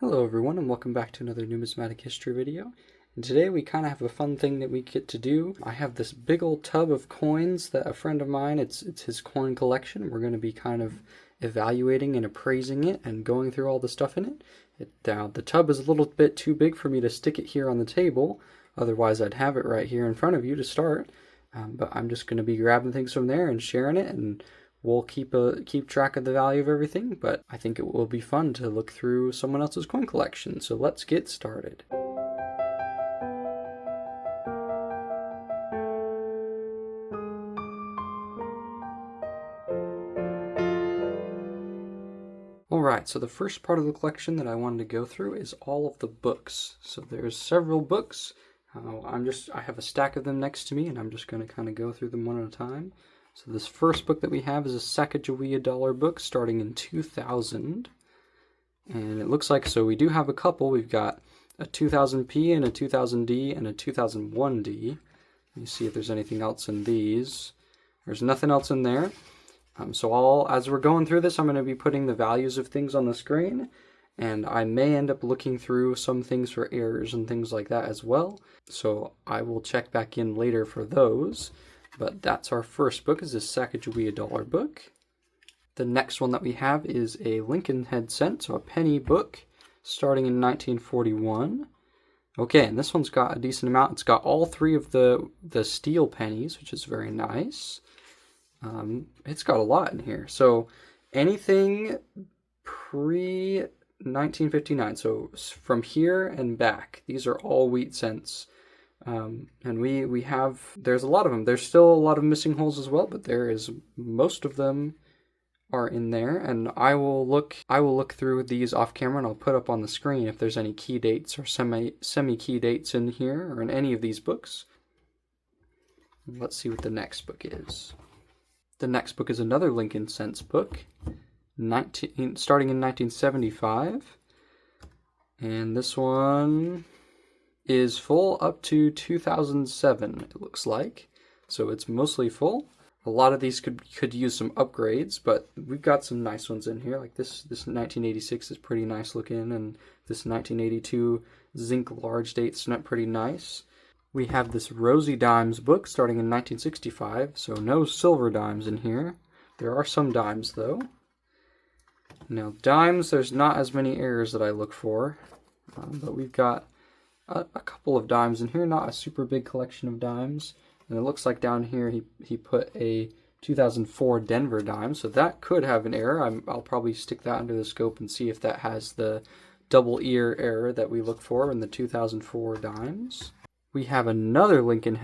Hello everyone and welcome back to another numismatic history video. And today we kind of have a fun thing that we get to do. I have this big old tub of coins that a friend of mine, it's his coin collection. We're going to be kind of evaluating and appraising it and going through all the stuff in it. Now the tub is a little bit too big for me to stick it here on the table. Otherwise I'd have it right here in front of you to start. But I'm just going to be grabbing things from there and sharing it, and we'll keep track of the value of everything, but I think it will be fun to look through someone else's coin collection. So let's get started. Alright, so the first part of the collection that I wanted to go through is all of the books. So there's several books. I have a stack of them next to me, and I'm just going to kind of go through them one at a time. So this first book that we have is a Sacagawea dollar book starting in 2000. And it looks like, so we do have a couple. We've got a 2000p and a 2000D and a 2001D. Let me see if there's anything else in these. There's nothing else in there. So as we're going through this, I'm going to be putting the values of things on the screen. And I may end up looking through some things for errors and things like that as well. So I will check back in later for those. But that's our first book, is this Sacagawea dollar book. The next one that we have is a Lincoln head cent, so a penny book, starting in 1941. Okay, and this one's got a decent amount. It's got all three of the steel pennies, which is very nice. It's got a lot in here. So anything pre-1959, so from here and back, these are all wheat cents. And there's a lot of them. There's still a lot of missing holes as well, but most of them are in there, and I will look through these off camera, and I'll put up on the screen if there's any key dates or semi-key dates in here or in any of these books. Let's see what the next book is. The next book is another Lincoln cents book, starting in 1975, and this one is full up to 2007, it looks like. So it's mostly full. A lot of these could use some upgrades, but we've got some nice ones in here. Like this 1986 is pretty nice looking, and this 1982 zinc large date's not pretty nice. We have this Rosy Dimes book starting in 1965, so no silver dimes in here. There are some dimes though. Now dimes, there's not as many errors that I look for, but we've got a couple of dimes in here, not a super big collection of dimes. And it looks like down here he put a 2004 Denver dime, so that could have an error. I'll probably stick that under the scope and see if that has the double ear error that we look for in the 2004 dimes. We have another Lincoln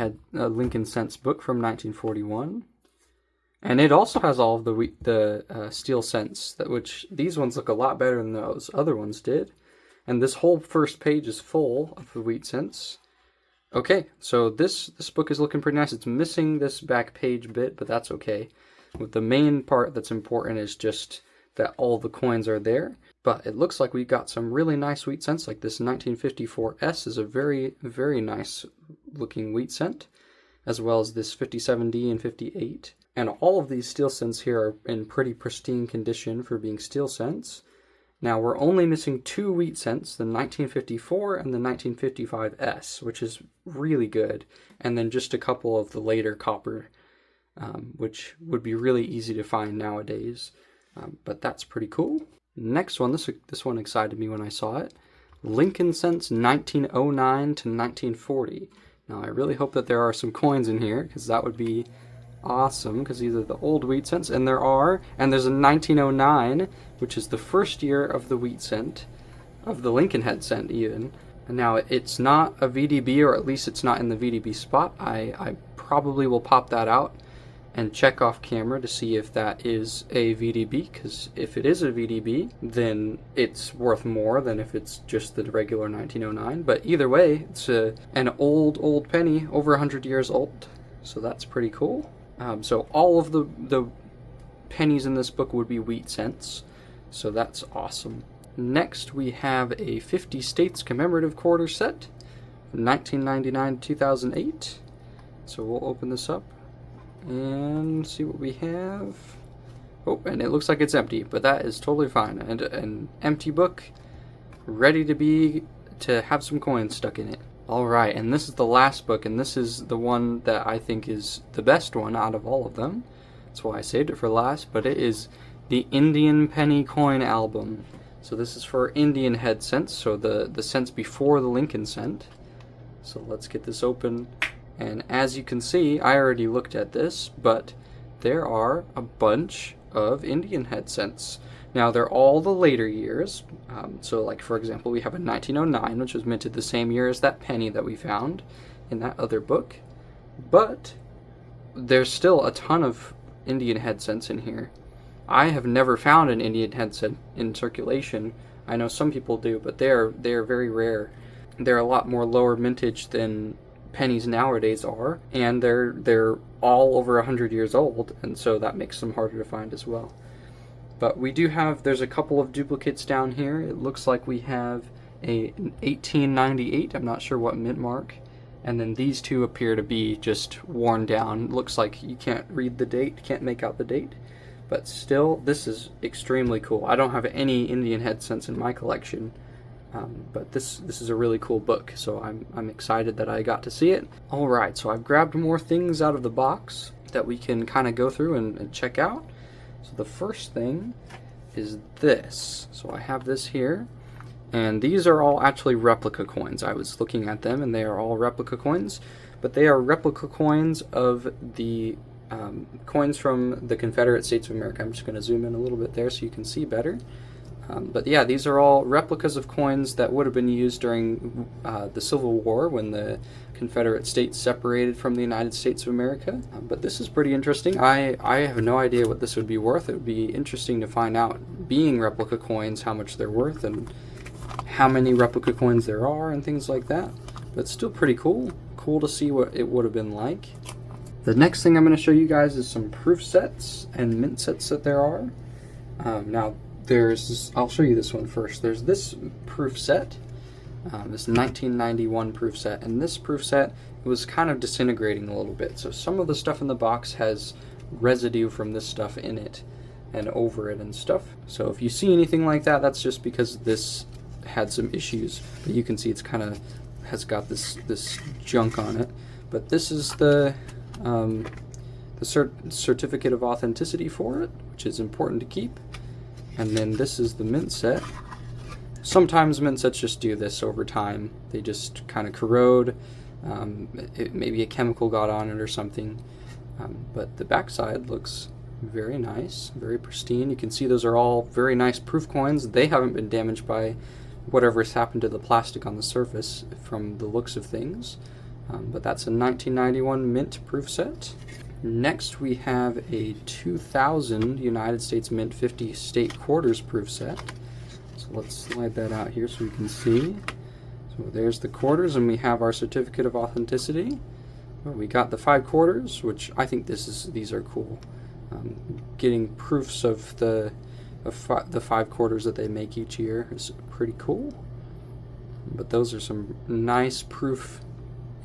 cents book from 1941, and it also has all of the steel cents, which these ones look a lot better than those other ones did. And this whole first page is full of the wheat cents. Okay, so this book is looking pretty nice. It's missing this back page bit, but that's okay. The main part that's important is just that all the coins are there. But it looks like we got some really nice wheat cents. Like this 1954S is a very, very nice looking wheat cent, as well as this 57D and 58. And all of these steel cents here are in pretty pristine condition for being steel cents. Now we're only missing two wheat cents, the 1954 and the 1955S, which is really good, and then just a couple of the later copper, which would be really easy to find nowadays, but that's pretty cool. Next one, this one excited me when I saw it, Lincoln cents 1909 to 1940. Now I really hope that there are some coins in here, because that would be awesome, because these are the old wheat cents, and there's a 1909, which is the first year of the wheat cent, of the Lincoln head cent even. And now it's not a VDB, or at least it's not in the VDB spot. I probably will pop that out and check off camera to see if that is a VDB, because if it is a VDB, then it's worth more than if it's just the regular 1909. But either way, it's an old penny, over 100 years old, so that's pretty cool. So all of the pennies in this book would be wheat cents, so that's awesome. Next we have a 50 states commemorative quarter set from 1999 to 2008. So we'll open this up and see what we have. Oh, and it looks like it's empty, but that is totally fine. And an empty book ready to have some coins stuck in it. Alright, and this is the last book, and this is the one that I think is the best one out of all of them. That's why I saved it for last, but it is the Indian Penny Coin Album. So this is for Indian head cents, so the cents before the Lincoln cent. So let's get this open, and as you can see, I already looked at this, but there are a bunch of Indian head cents. Now, they're all the later years. So, like, for example, we have a 1909, which was minted the same year as that penny that we found in that other book. But there's still a ton of Indian head cents in here. I have never found an Indian head cent in circulation. I know some people do, but they're very rare. They're a lot more lower mintage than pennies nowadays are, and they're all over 100 years old, and so that makes them harder to find as well. But we do have, there's a couple of duplicates down here. It looks like we have an 1898, I'm not sure what mint mark, and then these two appear to be just worn down. It looks like you can't read the date, can't make out the date, but still, this is extremely cool. I don't have any Indian head cents in my collection, but this is a really cool book, so I'm excited that I got to see it. Alright, so I've grabbed more things out of the box that we can kind of go through and check out. So the first thing is this. So I have this here, and these are all actually replica coins. I was looking at them, and they are all replica coins, but they are replica coins of the coins from the Confederate States of America. I'm just going to zoom in a little bit there so you can see better. But yeah, these are all replicas of coins that would have been used during the Civil War when the Confederate States separated from the United States of America. But this is pretty interesting. I have no idea what this would be worth. It would be interesting to find out, being replica coins, how much they're worth and how many replica coins there are and things like that. But it's still pretty cool. Cool to see what it would have been like. The next thing I'm going to show you guys is some proof sets and mint sets that there are. Now, I'll show you this one first. There's this proof set, this 1991 proof set, and this proof set was kind of disintegrating a little bit. So some of the stuff in the box has residue from this stuff in it and over it and stuff. So if you see anything like that, that's just because this had some issues. But you can see it's kind of has got this junk on it. But this is the certificate of authenticity for it, which is important to keep. And then this is the mint set. Sometimes mint sets just do this over time. They just kind of corrode. Maybe a chemical got on it or something. But the backside looks very nice, very pristine. You can see those are all very nice proof coins. They haven't been damaged by whatever's happened to the plastic on the surface from the looks of things. But that's a 1991 mint proof set. Next, we have a 2000 United States Mint 50 State Quarters proof set. So let's slide that out here so we can see. So there's the quarters, and we have our certificate of authenticity. We got the 5 quarters, which I think these are cool. Getting proofs of the 5 quarters that they make each year is pretty cool. But those are some nice proof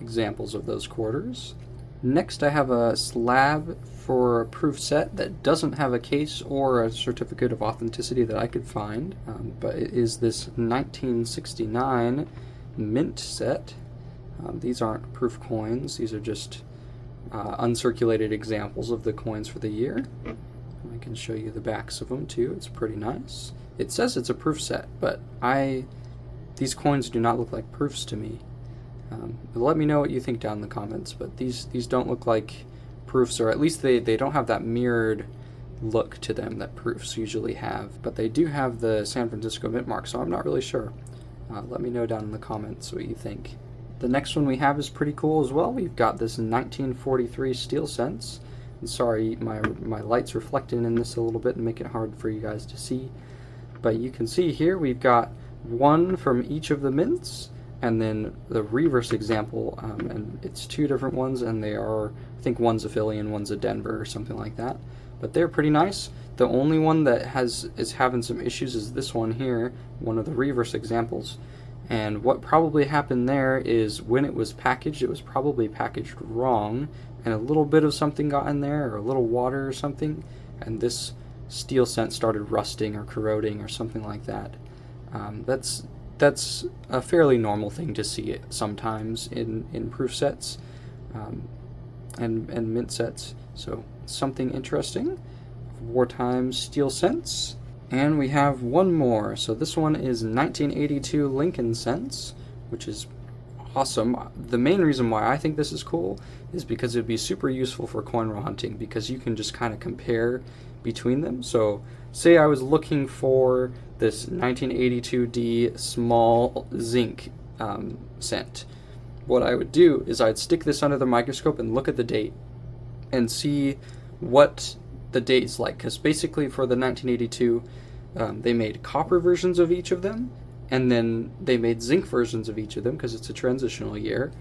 examples of those quarters. Next, I have a slab for a proof set that doesn't have a case or a certificate of authenticity that I could find, but it is this 1969 mint set. These aren't proof coins, these are just uncirculated examples of the coins for the year. I can show you the backs of them too, it's pretty nice. It says it's a proof set, but these coins do not look like proofs to me. Let me know what you think down in the comments, but these don't look like proofs, or at least they don't have that mirrored look to them that proofs usually have, but they do have the San Francisco mint mark, so I'm not really sure. Let me know down in the comments what you think. The next one we have is pretty cool as well. We've got this 1943 steel cents. And sorry, my light's reflecting in this a little bit and make it hard for you guys to see, but you can see here we've got one from each of the mints, and then the reverse example, and it's 2 different ones, and they are, I think one's a Philly and one's a Denver or something like that. But they're pretty nice. The only one that is having some issues is this one here, one of the reverse examples. And what probably happened there is when it was packaged, it was probably packaged wrong, and a little bit of something got in there, or a little water or something, and this steel cent started rusting or corroding or something like that. that's a fairly normal thing to see it sometimes in proof sets and mint sets. So something interesting. Wartime steel cents. And we have one more. So this one is 1982 Lincoln cents, which is awesome. The main reason why I think this is cool is because it'd be super useful for coin roll hunting, because you can just kind of compare between them. So say I was looking for this 1982D small zinc cent. What I would do is I'd stick this under the microscope and look at the date and see what the date's like, because basically for the 1982 they made copper versions of each of them, and then they made zinc versions of each of them because it's a transitional year,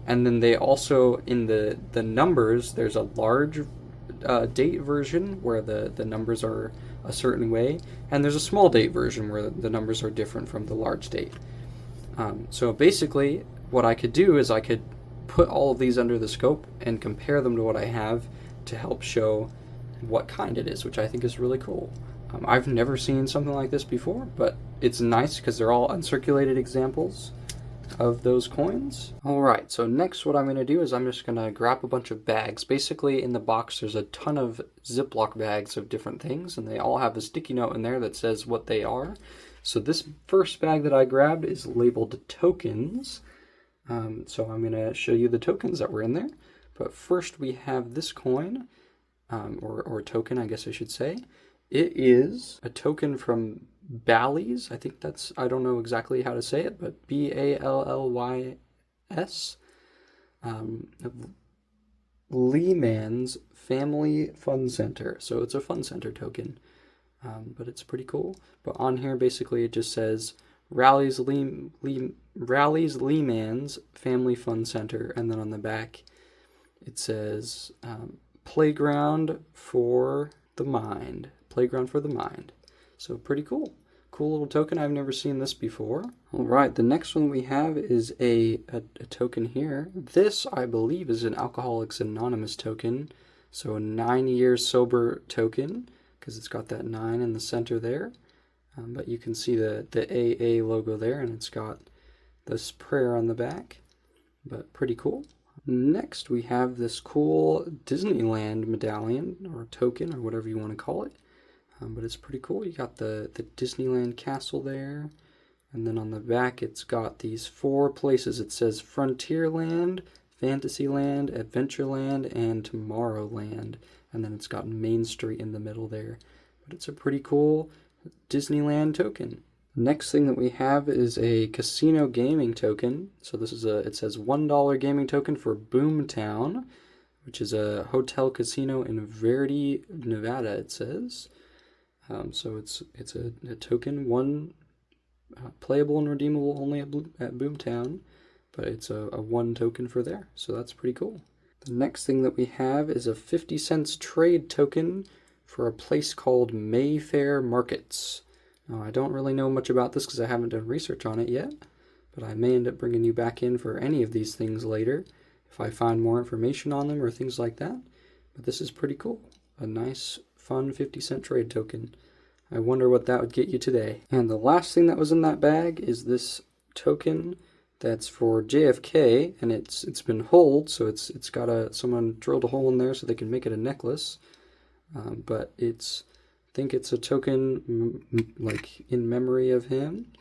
and then they also, in the numbers, there's a large date version where the numbers are a certain way, and there's a small date version where the numbers are different from the large date. So basically what I could do is I could put all of these under the scope and compare them to what I have to help show what kind it is, which I think is really cool. I've never seen something like this before, but it's nice because they're all uncirculated examples of those coins. Alright, so next what I'm going to do is I'm just going to grab a bunch of bags. Basically in the box there's a ton of Ziploc bags of different things, and they all have a sticky note in there that says what they are. So this first bag that I grabbed is labeled tokens. So I'm going to show you the tokens that were in there. But first we have this coin, or token I guess I should say. It is a token from Bally's. I think that's, I don't know exactly how to say it, but Ballys. Lehman's Family Fun Center. So it's a fun center token, but it's pretty cool. But on here, basically, it just says Rallies Lehman's Family Fun Center, and then on the back, it says Playground for the Mind. Playground for the Mind. So pretty cool. Cool little token. I've never seen this before. All right, the next one we have is a token here. This, I believe, is an Alcoholics Anonymous token. So a 9 years sober token, because it's got that 9 in the center there. But you can see the AA logo there, and it's got this prayer on the back. But pretty cool. Next, we have this cool Disneyland medallion, or token, or whatever you want to call it. But it's pretty cool. You got the Disneyland castle there, and then on the back it's got these 4 places. It says Frontierland, Fantasyland, Adventureland, and Tomorrowland, and then it's got Main Street in the middle there. But it's a pretty cool Disneyland token. Next thing that we have is a casino gaming token. So this is it says $1 gaming token for Boomtown, which is a hotel casino in Verdi, Nevada, it says. So it's a token, one playable and redeemable only at Boomtown, but it's a 1 token for there, so that's pretty cool. The next thing that we have is a 50 cents trade token for a place called Mayfair Markets. Now, I don't really know much about this because I haven't done research on it yet, but I may end up bringing you back in for any of these things later if I find more information on them or things like that. But this is pretty cool. A nice, fun 50 cent trade token. I wonder what that would get you today. And the last thing that was in that bag is this token that's for JFK, and it's been holed, so it's got someone drilled a hole in there so they can make it a necklace. But I think it's a token like in memory of him.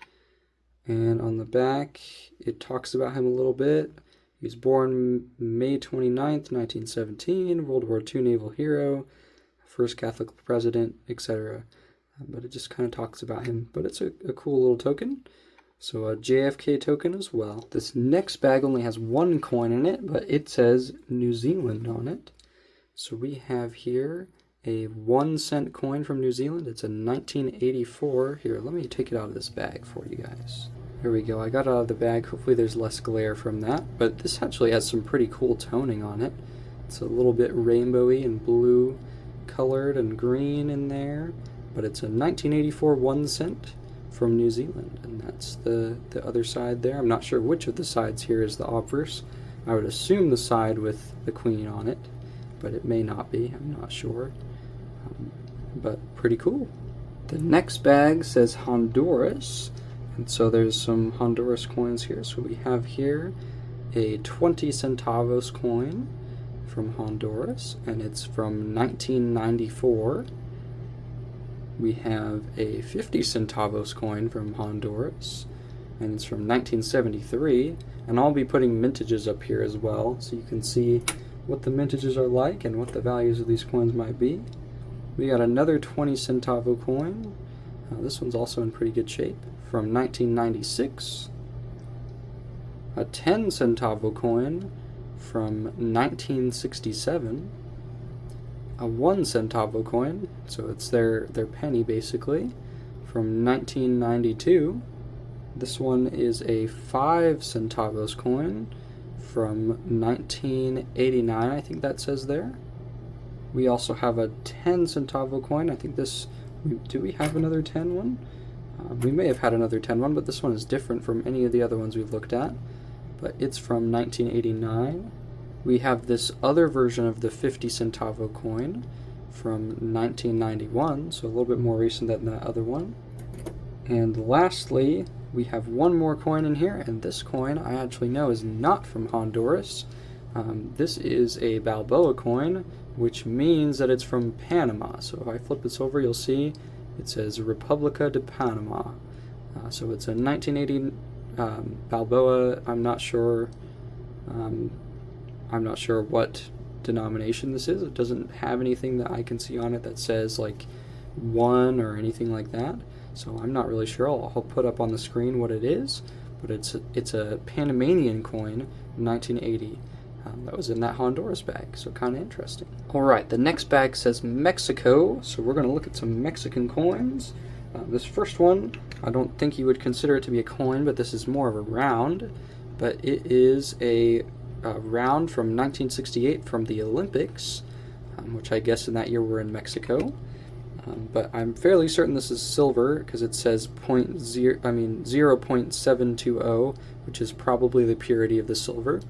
And on the back, it talks about him a little bit. He was born May 29th, 1917, World War II naval hero, first Catholic president, etc. But it just kind of talks about him. But it's a cool little token. So a JFK token as well. This next bag only has 1 coin in it, but it says New Zealand on it. So we have here a 1 cent coin from New Zealand. It's a 1984. Here, let me take it out of this bag for you guys. Here we go. I got it out of the bag. Hopefully there's less glare from that. But this actually has some pretty cool toning on it. It's a little bit rainbowy and blue colored and green in there. But it's a 1984 1 cent from New Zealand. And that's the other side there. I'm not sure which of the sides here is the obverse. I would assume the side with the queen on it, but it may not be. I'm not sure. But pretty cool. The next bag says Honduras, And so there's some Honduras coins here. So we have here a 20 centavos coin from Honduras, and it's from 1994. We have a 50 centavos coin from Honduras, and it's from 1973. And I'll be putting mintages up here as well, so you can see what the mintages are like and what the values of these coins might be. We got another 20 centavo coin. This one's also in pretty good shape, from 1996. A 10 centavo coin from 1967. A 1 centavo coin, so it's their penny basically, from 1992. This one is a 5 centavos coin from 1989, I think that says there. We also have a 10 centavo coin. I think this, do we have another 10 one? We may have had another 10 one, but this one is different from any of the other ones we've looked at. But it's from 1989. We have this other version of the 50 centavo coin from 1991, so a little bit more recent than that other one. And lastly, we have one more coin in here, and this coin I actually know is not from Honduras. This is a Balboa coin, which means that it's from Panama. So if I flip this over, you'll see it says República de Panama. So it's a 1980 Balboa. I'm not sure what denomination this is. It doesn't have anything that I can see on it that says like 1 or anything like that. So I'm not really sure. I'll put up on the screen what it is, but it's a Panamanian coin, 1980. That was in that Honduras bag, so kind of interesting. Alright, the next bag says Mexico, so we're going to look at some Mexican coins. This first one, I don't think you would consider it to be a coin, but this is more of a round. But it is a round from 1968 from the Olympics, which I guess in that year were in Mexico. But I'm fairly certain this is silver because it says 0.720, which is probably the purity of the silver.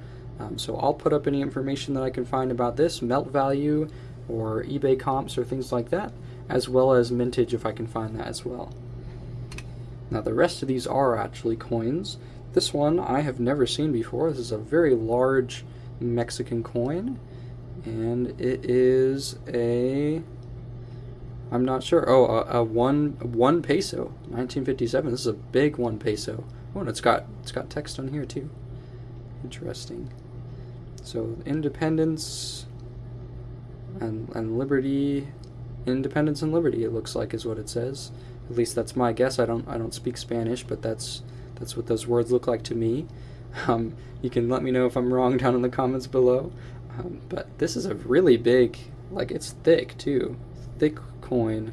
So I'll put up any information that I can find about this, melt value or eBay comps or things like that, as well as mintage if I can find that as well. Now the rest of these are actually coins. This one I have never seen before. This is a very large Mexican coin, and it is a, I'm not sure, a one peso, 1957. This is a big 1 peso. Oh, and it's got text on here too. Interesting. So independence and liberty, independence and liberty, it looks like is what it says. At least that's my guess. I don't speak Spanish, but that's what those words look like to me. You can let me know if I'm wrong down in the comments below. But this is a really big, like it's thick too, thick coin,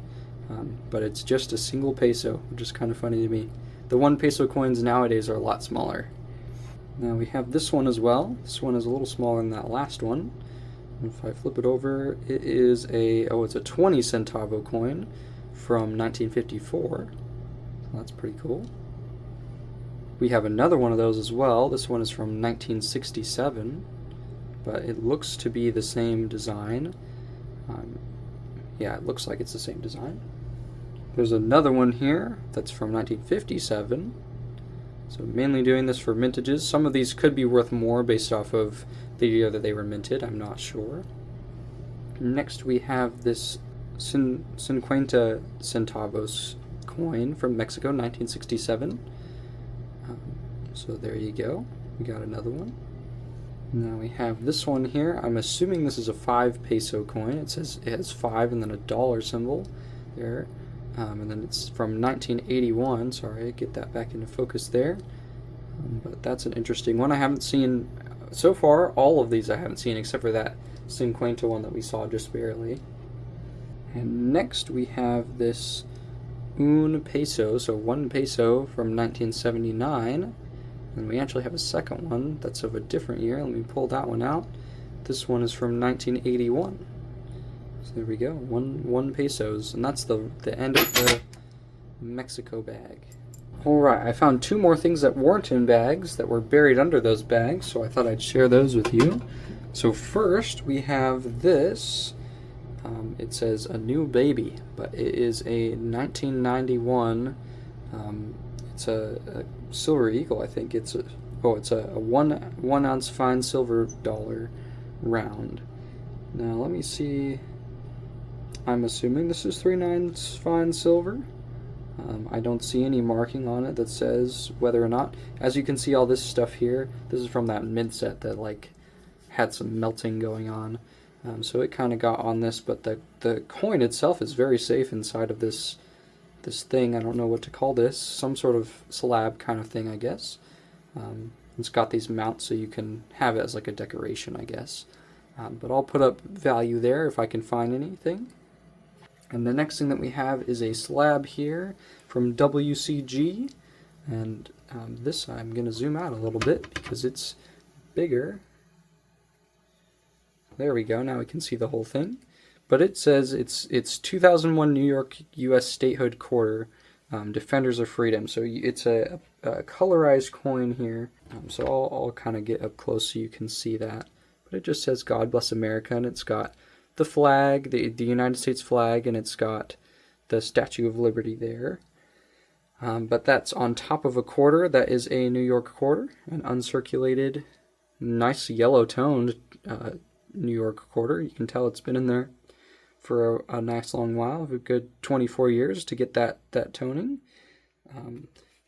but it's just a single peso, which is kind of funny to me. The 1 peso coins nowadays are a lot smaller. Now we have this one as well. This one is a little smaller than that last one. If I flip it over, it is it's a 20 centavo coin from 1954. So that's pretty cool. We have another one of those as well. This one is from 1967, but it looks to be the same design. Yeah, it looks like it's the same design. There's another one here that's from 1957. So mainly doing this for mintages. Some of these could be worth more based off of the year that they were minted. I'm not sure. Next we have this 50 centavos coin from Mexico, 1967. So there you go. We got another one. Now we have this one here. I'm assuming this is a 5 peso coin. It says it has 5 and then a dollar symbol there. And then it's from 1981. Sorry, get that back into focus there. But that's an interesting one. I haven't seen, so far, all of these I haven't seen except for that 50 one that we saw just barely. And next we have this 1 peso, so 1 peso from 1979. And we actually have a second one that's of a different year. Let me pull that one out. This one is from 1981. So there we go, one pesos, and that's the end of the Mexico bag. Alright, I found 2 more things that weren't in bags that were buried under those bags, so I thought I'd share those with you. So first we have this. It says a new baby, but it is a 1991. it's a silver eagle. I think it's a one ounce fine silver dollar round. Now let me see. I'm assuming this is 3/9 fine silver. I don't see any marking on it that says whether or not. As you can see, all this stuff here, this is from that mid set that like had some melting going on. So it kind of got on this, but the coin itself is very safe inside of this thing. I don't know what to call this. Some sort of slab kind of thing, I guess. It's got these mounts so you can have it as like a decoration, I guess. But I'll put up value there if I can find anything. And the next thing that we have is a slab here from WCG. And this I'm going to zoom out a little bit because it's bigger. There we go. Now we can see the whole thing. But it says it's 2001 New York U.S. Statehood Quarter, Defenders of Freedom. So it's a colorized coin here. So I'll kind of get up close so you can see that. But it just says God Bless America, and it's got the flag, the United States flag, and it's got the Statue of Liberty there. But that's on top of a quarter. That is a New York quarter, an uncirculated, nice yellow-toned New York quarter. You can tell it's been in there for a nice long while, a good 24 years to get that toning.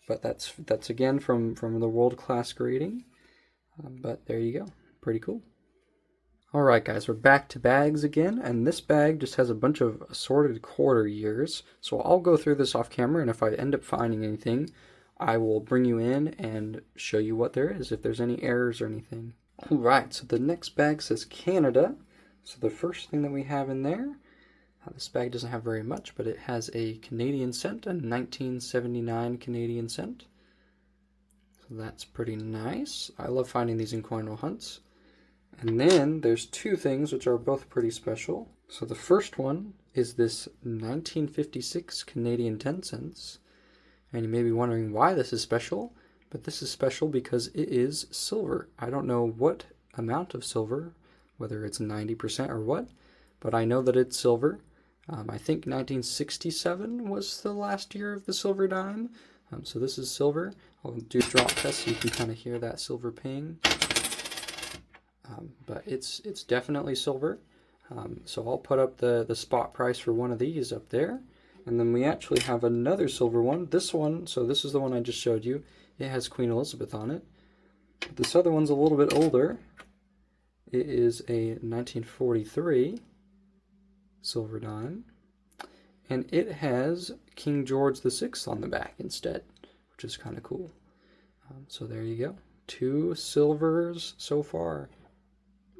But that's again from the world-class grading. But there you go. Pretty cool. Alright guys, we're back to bags again, and this bag just has a bunch of assorted quarter years. So I'll go through this off camera, and if I end up finding anything, I will bring you in and show you what there is, if there's any errors or anything. Alright, so the next bag says Canada. So the first thing that we have in there, this bag doesn't have very much, but it has a Canadian cent, a 1979 Canadian cent. So that's pretty nice. I love finding these in coin roll hunts. And then there's two things which are both pretty special. So the first one is this 1956 Canadian 10 cents. And you may be wondering why this is special, but this is special because it is silver. I don't know what amount of silver, whether it's 90% or what, but I know that it's silver. I think 1967 was the last year of the silver dime. So this is silver. I'll do a drop test so you can kind of hear that silver ping. But it's definitely silver. So I'll put up the spot price for one of these up there. And then we actually have another silver one. This one, so this is the one I just showed you. It has Queen Elizabeth on it. But this other one's a little bit older. It is a 1943 silver dime. And it has King George VI on the back instead, which is kind of cool. So there you go. 2 silvers so far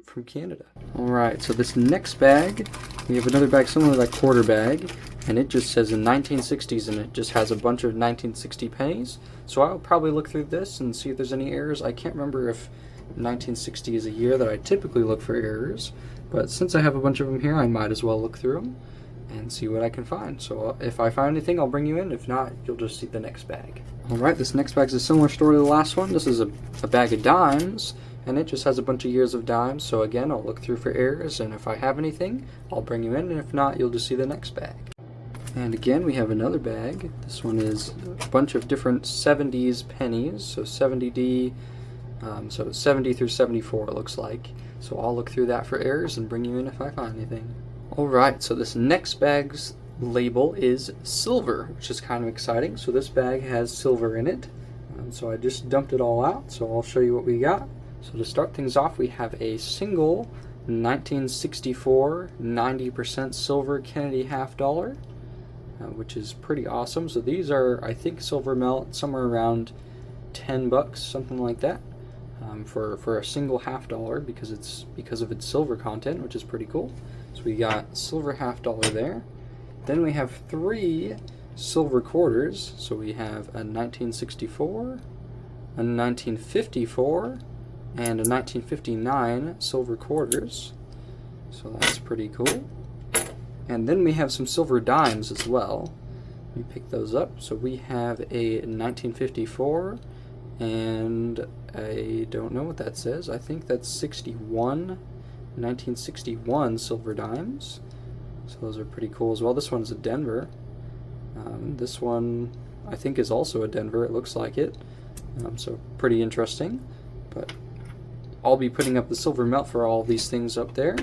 from Canada. Alright, so this next bag, we have another bag similar to that quarter bag, and it just says in 1960s, and it just has a bunch of 1960 pennies. So I'll probably look through this and see if there's any errors. I can't remember if 1960 is a year that I typically look for errors, but since I have a bunch of them here, I might as well look through them and see what I can find. So if I find anything, I'll bring you in. If not, you'll just see the next bag. Alright, this next bag is a similar story to the last one. This is a bag of dimes, and it just has a bunch of years of dimes. So again, I'll look through for errors, and if I have anything, I'll bring you in, and if not, you'll just see the next bag. And again, we have another bag. This one is a bunch of different 70s pennies, so 70D, so 70 through 74 it looks like. So I'll look through that for errors and bring you in if I find anything. Alright, so this next bag's label is silver, which is kind of exciting. So this bag has silver in it. So I just dumped it all out, so I'll show you what we got. So to start things off, we have a single 1964 90% silver Kennedy half dollar, which is pretty awesome. So these are, I think, silver melt somewhere around $10, something like that, for a single half dollar because of its silver content, which is pretty cool. So we got silver half dollar there. Then we have 3 silver quarters. So we have a 1964, a 1954, and a 1959 silver quarters. So that's pretty cool. And then we have some silver dimes as well. Let me pick those up. So we have a 1954, and I don't know what that says. I think that's 1961 silver dimes. So those are pretty cool as well. This one's a Denver. This one, I think is also a Denver. It looks like it. So pretty interesting. But I'll be putting up the silver melt for all these things up there.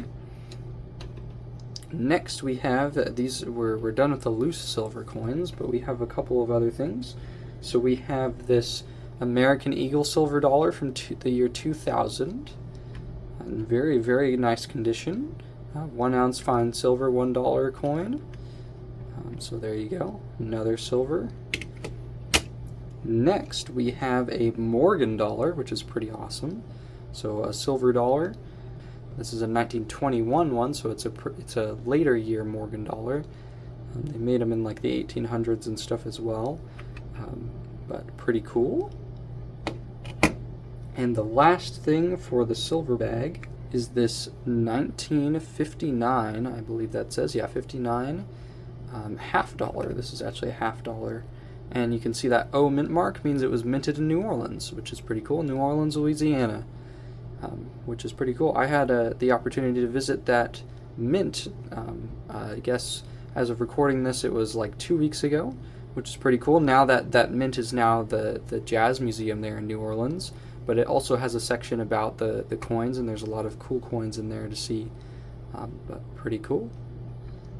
Next we have these, we're done with the loose silver coins, but we have a couple of other things. So we have this American Eagle silver dollar from the year 2000. In very, very nice condition. 1 ounce fine silver $1 coin. So there you go, another silver. Next we have a Morgan dollar, which is pretty awesome. So a silver dollar. This is a 1921 one, so it's a later year Morgan dollar. They made them in like the 1800s and stuff as well, but pretty cool. And the last thing for the silver bag is this 1959, I believe that says, yeah, 59 half dollar. This is actually a half dollar. And you can see that O mint mark means it was minted in New Orleans, which is pretty cool. New Orleans, Louisiana, which is pretty cool. I had the opportunity to visit that mint, I guess as of recording this, it was like 2 weeks ago, which is pretty cool. Now that mint is now the Jazz Museum there in New Orleans, but it also has a section about the coins, and there's a lot of cool coins in there to see, but pretty cool.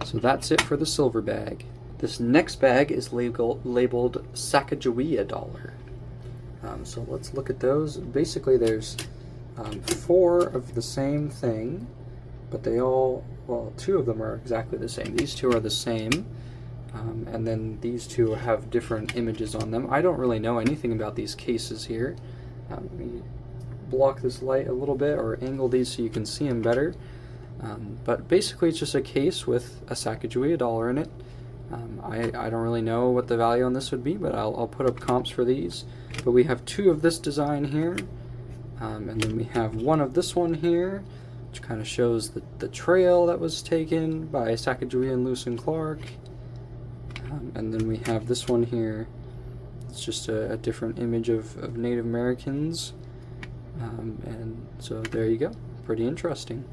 So that's it for the silver bag. This next bag is labeled Sacagawea dollar. So let's look at those. Basically there's 4 of the same thing, but they all, well, 2 of them are exactly the same. These 2 are the same, and then these 2 have different images on them. I don't really know anything about these cases here. Let me block this light a little bit or angle these so you can see them better. But basically it's just a case with a Sacagawea dollar in it. I don't really know what the value on this would be, but I'll put up comps for these. But we have 2 of this design here, and then we have 1 of this one here, which kind of shows the trail that was taken by Sacagawea and Lewis and Clark. And then we have this one here. It's just a different image of Native Americans. And so there you go. Pretty interesting.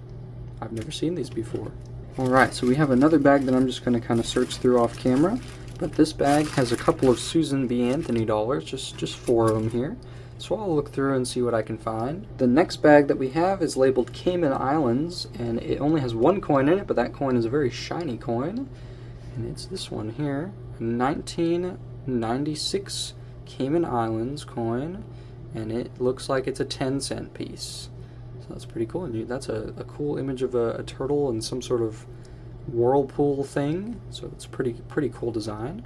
I've never seen these before. Alright, so we have another bag that I'm just going to kind of search through off camera. But this bag has a couple of Susan B. Anthony dollars, just 4 of them here. So I'll look through and see what I can find. The next bag that we have is labeled Cayman Islands, and it only has 1 coin in it, but that coin is a very shiny coin. And it's this one here, 1996 Cayman Islands coin, and it looks like it's a 10-cent piece. So that's pretty cool. And that's a cool image of a turtle and some sort of whirlpool thing. So it's pretty cool design.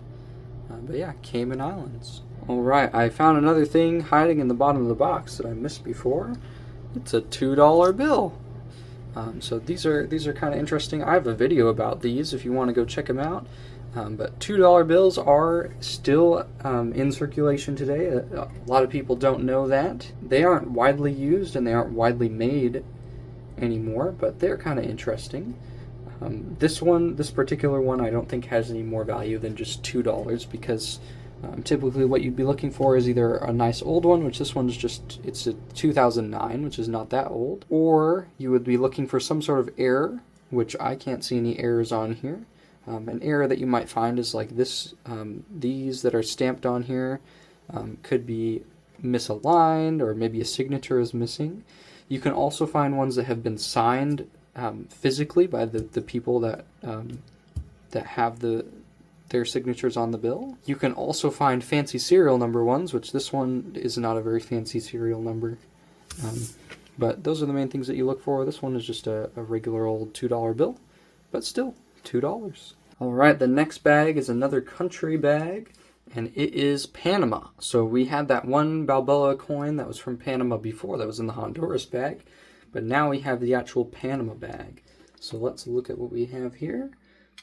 But yeah, Cayman Islands. Alright, I found another thing hiding in the bottom of the box that I missed before. It's a $2 bill. So these are kind of interesting. I have a video about these if you want to go check them out. But $2 bills are still in circulation today. A lot of people don't know that. They aren't widely used and they aren't widely made anymore, but they're kind of interesting. This particular one, I don't think has any more value than just $2 because typically what you'd be looking for is either a nice old one, which this one's it's a 2009, which is not that old, or you would be looking for some sort of error, which I can't see any errors on here. An error that you might find is like this, these that are stamped on here could be misaligned, or maybe a signature is missing. You can also find ones that have been signed physically by the people that have their signatures on the bill. You can also find fancy serial number ones, which this one is not a very fancy serial number. But those are the main things that you look for. This one is just a regular old $2 bill, but still $2. Alright, the next bag is another country bag, and it is Panama. So we had that one Balboa coin that was from Panama before, that was in the Honduras bag, but now we have the actual Panama bag. So let's look at what we have here.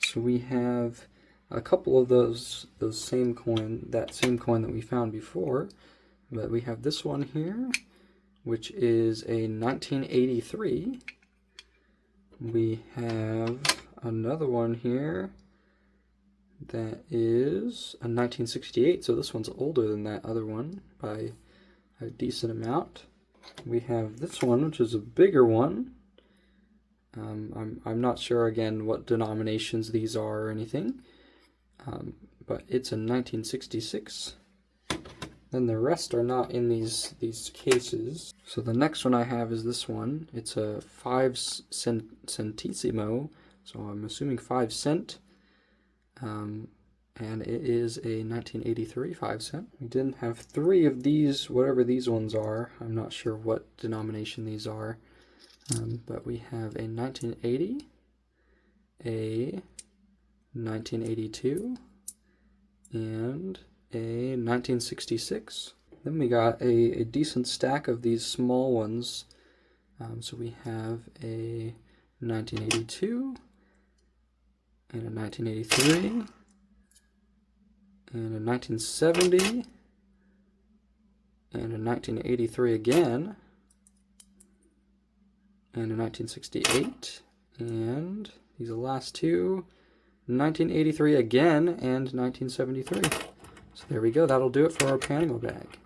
So we have a couple of that same coin that we found before, but we have this one here, which is a 1983. We have another one here that is a 1968, so this one's older than that other one by a decent amount. We have this one, which is a bigger one. I'm not sure again what denominations these are or anything, but it's in 1966. Then the rest are not in these cases. So the next one I have is this one. It's a 5 centesimo, so I'm assuming 5 cent. And it is a 1983 5 cent. We didn't have 3 of these, whatever these ones are. I'm not sure what denomination these are. But we have a 1980, a 1982, and a 1966. Then we got a decent stack of these small ones. So we have a 1982, and a 1983, and a 1970, and a 1983 again, and a 1968, and these are the last two, 1983 again, and 1973. So there we go, that'll do it for our Panama bag.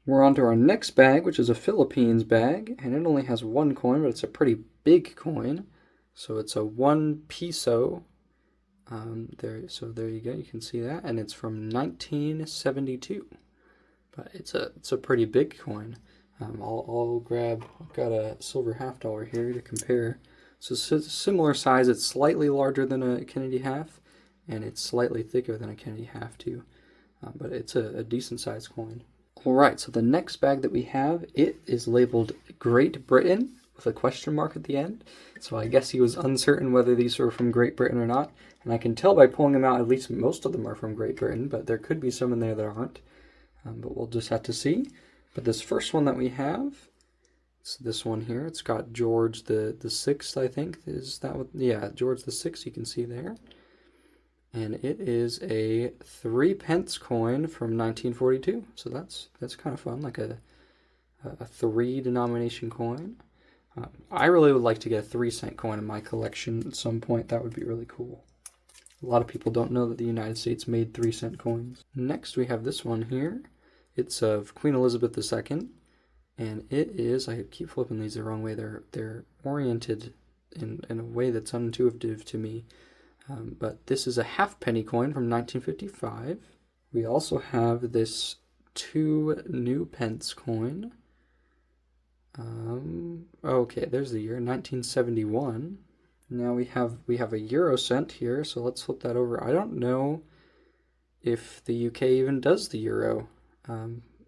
We're on to our next bag, which is a Philippines bag, and it only has 1 coin, but it's a pretty big coin. So it's a 1 peso. So there you go, you can see that, and it's from 1972. But it's a pretty big coin. I'll grab, I've got a silver $half here to compare. So it's a similar size, it's slightly larger than a Kennedy half, and it's slightly thicker than a Kennedy half too. But it's a decent sized coin. Alright, so the next bag that we have, it is labeled Great Britain with a question mark at the end. So I guess he was uncertain whether these were from Great Britain or not. And I can tell by pulling them out, at least most of them are from Great Britain, but there could be some in there that aren't. But we'll just have to see. But this first one that we have, it's this one here. It's got George the 6th, I think. Is that what? Yeah, George the 6th, you can see there. And it is a 3 pence coin from 1942. So that's kind of fun, like a 3 denomination coin. I really would like to get a 3 cent coin in my collection at some point. That would be really cool. A lot of people don't know that the United States made 3 cent coins. Next we have this one here. It's of Queen Elizabeth II. And it is, I keep flipping these the wrong way. They're oriented in a way that's unintuitive to me. But this is a halfpenny coin from 1955. We also have this 2 new pence coin. Okay, there's the year, 1971. Now we have a euro cent here, so let's flip that over. I don't know if the UK even does the euro.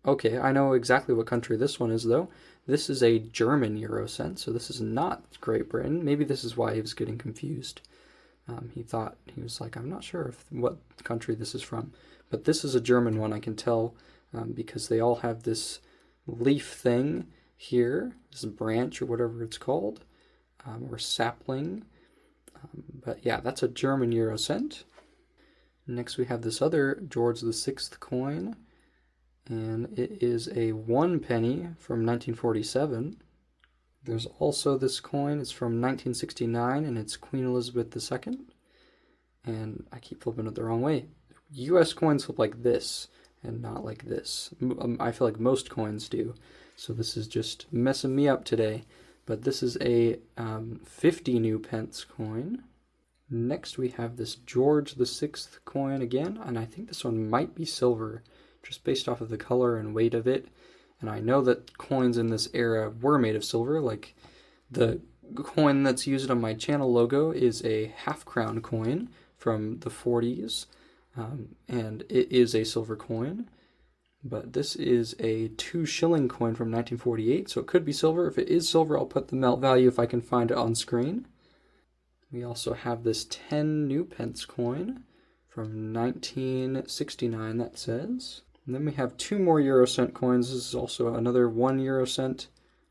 Okay, I know exactly what country this one is, though. This is a German euro cent, so this is not Great Britain. Maybe this is why he was getting confused. He was like, I'm not sure what country this is from. But this is a German one, I can tell, because they all have this leaf thing here, this branch or whatever it's called, or sapling. But yeah, that's a German euro cent. Next we have this other George the 6th coin, and it is a 1 penny from 1947. There's also this coin, it's from 1969, and it's Queen Elizabeth II. And I keep flipping it the wrong way. US coins flip like this, and not like this. I feel like most coins do. So this is just messing me up today. But this is a 50 new pence coin. Next we have this George the 6th coin again, and I think this one might be silver, just based off of the color and weight of it. And I know that coins in this era were made of silver, like the coin that's used on my channel logo is a half-crown coin from the 40s, and it is a silver coin. But this is a 2 shilling coin from 1948, so it could be silver. If it is silver, I'll put the melt value if I can find it on screen. We also have this 10 new pence coin from 1969, that says. And then we have 2 more euro cent coins. This is also another 1 euro cent,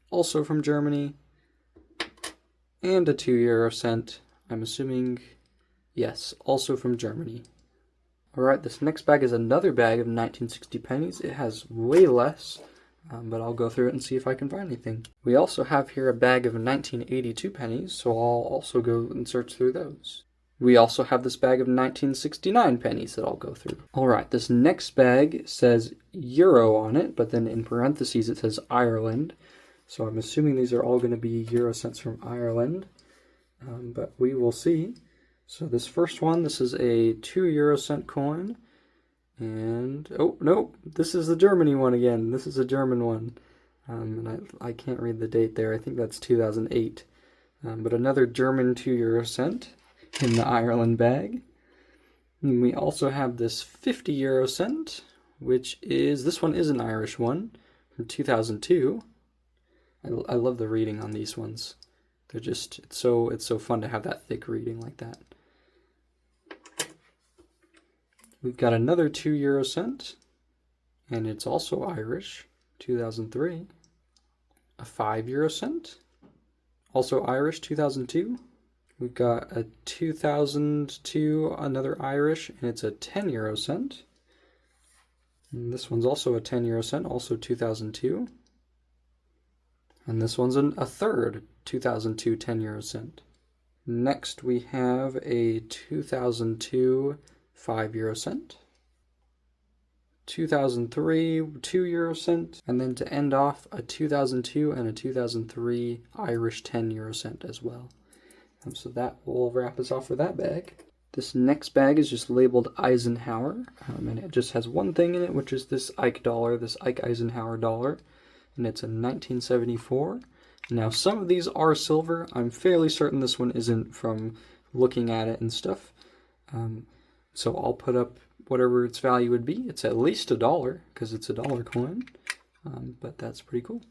also from Germany, and a 2 euro cent. I'm assuming, yes, also from Germany. Alright, this next bag is another bag of 1960 pennies. It has way less, but I'll go through it and see if I can find anything. We also have here a bag of 1982 pennies, so I'll also go and search through those. We also have this bag of 1969 pennies that I'll go through. Alright, this next bag says Euro on it, but then in parentheses it says Ireland. So I'm assuming these are all going to be Euro cents from Ireland, but we will see. So this first one, this is a 2 euro cent coin, And, oh, no, this is the Germany one again. This is a German one. And I can't read the date there. I think that's 2008. But another German 2 euro cent in the Ireland bag. And we also have this 50 euro cent, which is, this one is an Irish one from 2002. I love the reading on these ones. They're just, it's so fun to have that thick reading like that. We've got another 2 euro cent, and it's also Irish, 2003. A 5 euro cent, also Irish, 2002. We've got a 2002, another Irish, and it's a 10 euro cent. And this one's also a 10 euro cent, also 2002. And this one's a third 2002 10 euro cent. Next we have a 2002 5 euro cent, 2003 2 euro cent, and then to end off a 2002 and a 2003 Irish 10 euro cent as well. So that will wrap us off for that bag. This next bag is just labeled Eisenhower, and it just has one thing in it, which is this Ike dollar, this Ike Eisenhower dollar, and it's a 1974. Now some of these are silver. I'm fairly certain this one isn't from looking at it and stuff. So I'll put up whatever its value would be. It's at least $1 because it's a dollar coin, but that's pretty cool.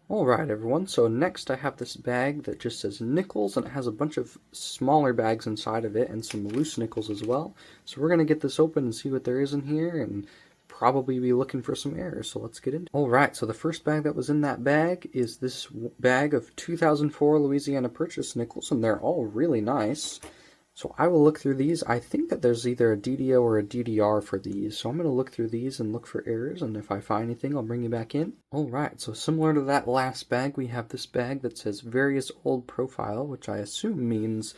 All right, everyone. So next I have this bag that just says nickels, and it has a bunch of smaller bags inside of it and some loose nickels as well. So we're going to get this open and see what there is in here and probably be looking for some errors. So let's get into it. All right, so the first bag that was in that bag is this bag of 2004 Louisiana Purchase nickels, and they're all really nice. So I will look through these. I think that there's either a DDO or a DDR for these. So I'm going to look through these and look for errors. And if I find anything, I'll bring you back in. All right. So similar to that last bag, we have this bag that says various old profile, which I assume means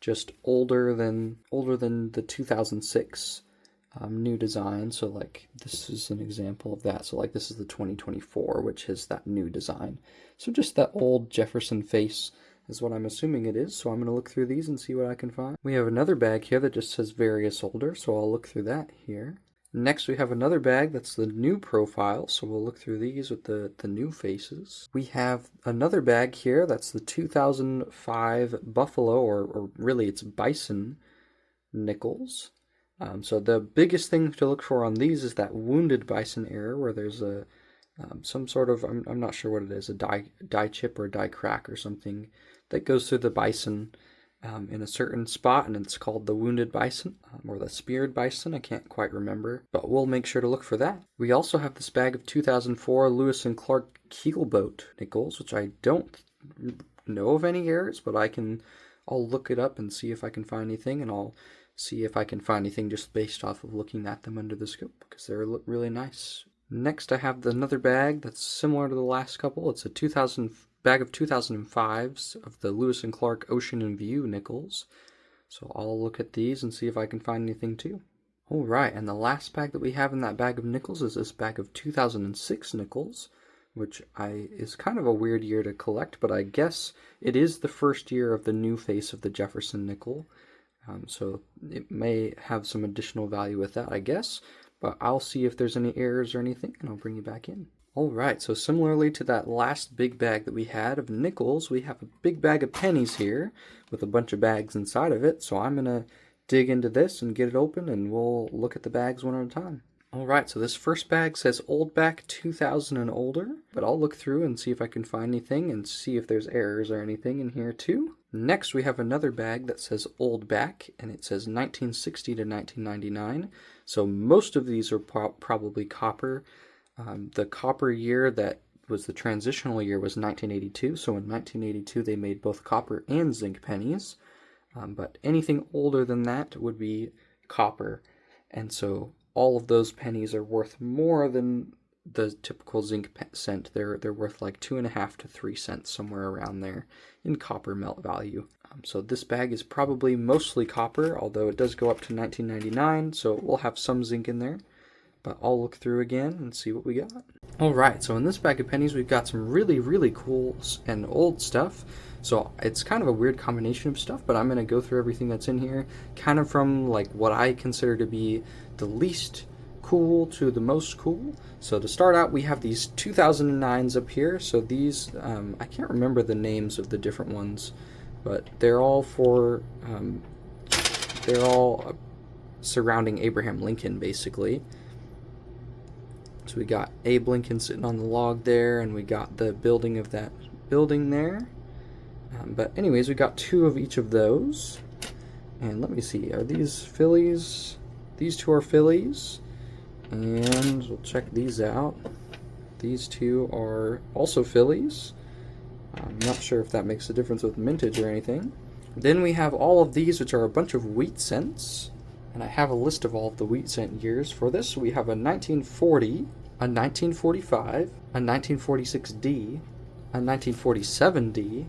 just older than the 2006 new design. So like this is an example of that. So like this is the 2024, which is that new design. So just that old Jefferson face is what I'm assuming it is, so I'm going to look through these and see what I can find. We have another bag here that just says various older, so I'll look through that here. Next we have another bag that's the new profile, so we'll look through these with the new faces. We have another bag here that's the 2005 Buffalo, or really it's Bison nickels. So the biggest thing to look for on these is that wounded bison error, where there's a some sort of, I'm not sure what it is, a die chip or a die crack or something that goes through the bison in a certain spot, and it's called the wounded bison or the speared bison. I can't quite remember, but we'll make sure to look for that. We also have this bag of 2004 Lewis and Clark Keelboat nickels, which I don't know of any errors, but I'll look it up and see if I can find anything, and I'll see if I can find anything just based off of looking at them under the scope, because they look really nice. Next I have another bag that's similar to the last couple. It's a bag of 2005s of the Lewis and Clark Ocean and View nickels. So I'll look at these and see if I can find anything too. Alright, and the last bag that we have in that bag of nickels is this bag of 2006 nickels, which is kind of a weird year to collect, but I guess it is the first year of the new face of the Jefferson nickel. So it may have some additional value with that, I guess. But I'll see if there's any errors or anything, and I'll bring you back in. Alright, so similarly to that last big bag that we had of nickels, we have a big bag of pennies here with a bunch of bags inside of it. So I'm going to dig into this and get it open, and we'll look at the bags one at a time. Alright, so this first bag says old back 2000 and older, but I'll look through and see if I can find anything and see if there's errors or anything in here too. Next we have another bag that says old back, and it says 1960 to 1999. So most of these are probably copper. The copper year that was the transitional year was 1982. So in 1982 they made both copper and zinc pennies. But anything older than that would be copper. And so all of those pennies are worth more than the typical zinc cent. They're worth like 2.5 to 3 cents, somewhere around there in copper melt value. So this bag is probably mostly copper, although it does go up to 1999, so we'll have some zinc in there. But I'll look through again and see what we got. Alright, so in this bag of pennies we've got some really, really cool and old stuff. So it's kind of a weird combination of stuff, but I'm going to go through everything that's in here, kind of from like what I consider to be the least cool to the most cool. So to start out, we have these 2009s up here. So these, I can't remember the names of the different ones, but they're all surrounding Abraham Lincoln, basically. So we got Abe Lincoln sitting on the log there, and we got the building of that building there. But anyways, we got 2 of each of those. And let me see, are these fillies? These 2 are fillies. And we'll check these out. These 2 are also fillies. I'm not sure if that makes a difference with mintage or anything. Then we have all of these, which are a bunch of wheat cents. And I have a list of all of the wheat cent years for this. We have a 1940, a 1945, a 1946D, a 1947D,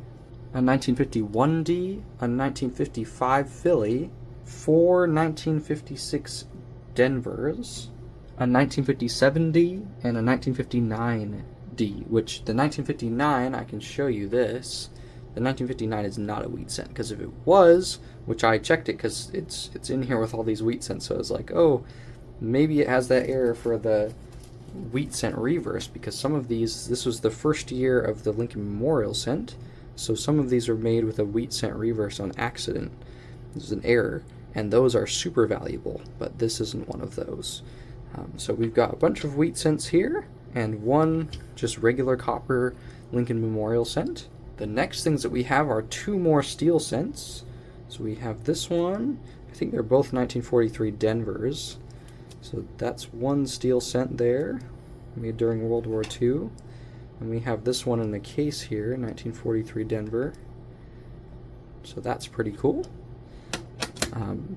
a 1951D, a 1955 Philly, 4 1956 Denvers, a 1957D, and a 1959D, which the 1959, I can show you this. The 1959 is not a wheat cent, because if it was, which I checked it because it's in here with all these wheat cents, so I was like, oh, maybe it has that error for the wheat cent reverse, because some of these, this was the first year of the Lincoln Memorial cent, so some of these are made with a wheat cent reverse on accident. This is an error, and those are super valuable, but this isn't one of those. So we've got a bunch of wheat cents here, and 1 just regular copper Lincoln Memorial cent. The next things that we have are 2 more steel cents. So we have this one. I think they're both 1943 Denvers. So that's 1 steel cent there, made during World War II. And we have this one in the case here, 1943 Denver. So that's pretty cool.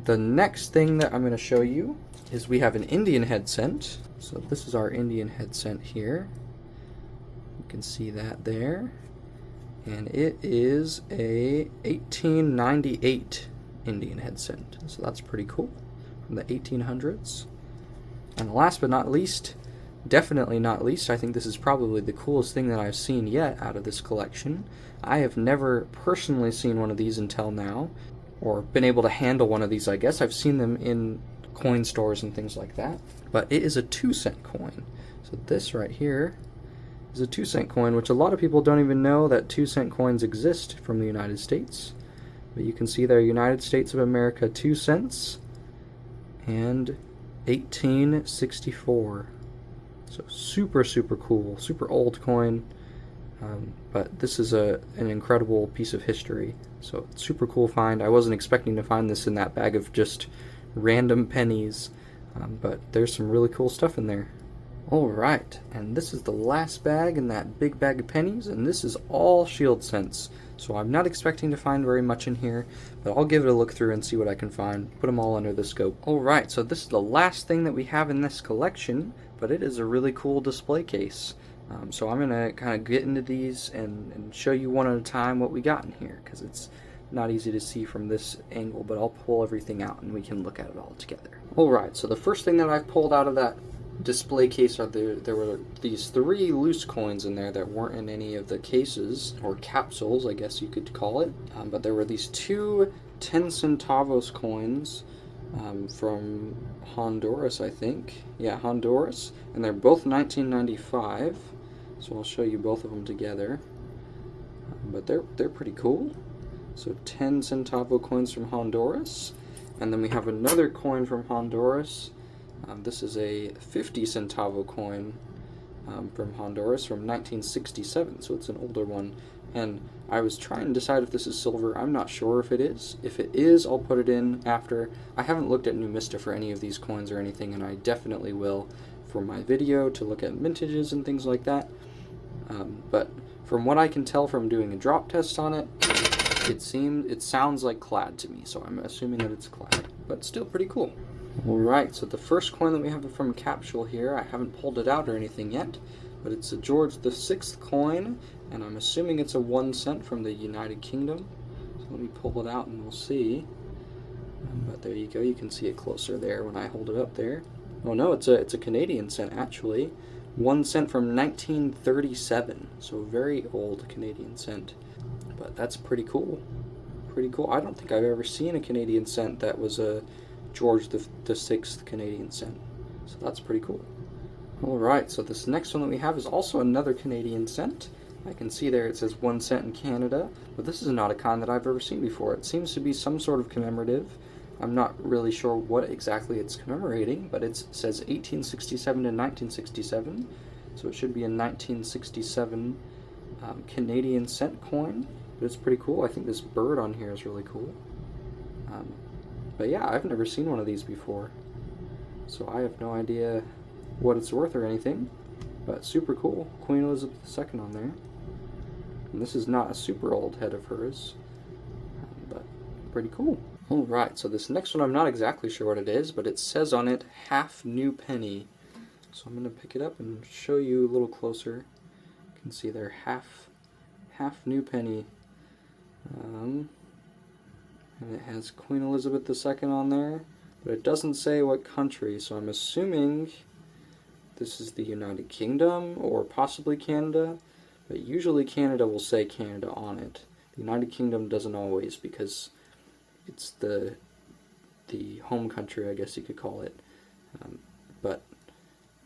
The next thing that I'm going to show you is we have an Indian head cent. So this is our Indian head cent here. You can see that there. And it is a 1898 Indian head cent. So that's pretty cool, from the 1800s. And last but not least, definitely not least, I think this is probably the coolest thing that I've seen yet out of this collection. I have never personally seen one of these until now, or been able to handle one of these, I guess. I've seen them in coin stores and things like that. But it is a 2-cent coin. So this right here is a 2-cent coin, which a lot of people don't even know that 2-cent coins exist from the United States. But you can see there, United States of America 2 cents and 1864. So super, super cool, super old coin. But this is an incredible piece of history. So super cool find. I wasn't expecting to find this in that bag of just random pennies, but there's some really cool stuff in there. Alright, and this is the last bag in that big bag of pennies, and this is all shield cents. So I'm not expecting to find very much in here, but I'll give it a look through and see what I can find. Put them all under the scope. Alright, so this is the last thing that we have in this collection, but it is a really cool display case. So I'm going to kind of get into these and show you one at a time what we got in here, because it's not easy to see from this angle, but I'll pull everything out and we can look at it all together. Alright, so the first thing that I've pulled out of that display case are there were these 3 loose coins in there that weren't in any of the cases, or capsules I guess you could call it, but there were these 2 10 centavos coins from Honduras, I think. Yeah, Honduras, and they're both 1995, so I'll show you both of them together, but they're pretty cool. So 10 centavo coins from Honduras, and then we have another coin from Honduras. This is a 50 centavo coin from Honduras from 1967, so it's an older one. And I was trying to decide if this is silver. I'm not sure if it is. If it is, I'll put it in after. I haven't looked at Numista for any of these coins or anything, and I definitely will for my video to look at mintages and things like that. But from what I can tell from doing a drop test on it, it sounds like clad to me, so I'm assuming that it's clad, but still pretty cool. Alright, so the first coin that we have from capsule here, I haven't pulled it out or anything yet, but it's a George VI coin, and I'm assuming it's a 1 cent from the United Kingdom. So let me pull it out and we'll see. But there you go, you can see it closer there when I hold it up there. Oh no, it's a Canadian cent actually. 1 cent from 1937, so a very old Canadian cent. But that's pretty cool. Pretty cool. I don't think I've ever seen a Canadian cent that was a George the 6th Canadian cent. So that's pretty cool. Alright, so this next one that we have is also another Canadian cent. I can see there it says 1 cent in Canada, but this is not a kind that I've ever seen before. It seems to be some sort of commemorative. I'm not really sure what exactly it's commemorating, but it says 1867 to 1967, so it should be a 1967 Canadian cent coin. But it's pretty cool. I think this bird on here is really cool. But yeah, I've never seen one of these before, so I have no idea what it's worth or anything, but super cool. Queen Elizabeth II on there. And this is not a super old head of hers, but pretty cool. Alright, so this next one I'm not exactly sure what it is, but it says on it half new penny. So I'm going to pick it up and show you a little closer. You can see there half new penny. And it has Queen Elizabeth II on there, but it doesn't say what country, so I'm assuming this is the United Kingdom or possibly Canada, but usually Canada will say Canada on it. The United Kingdom doesn't always, because it's the home country, I guess you could call it. But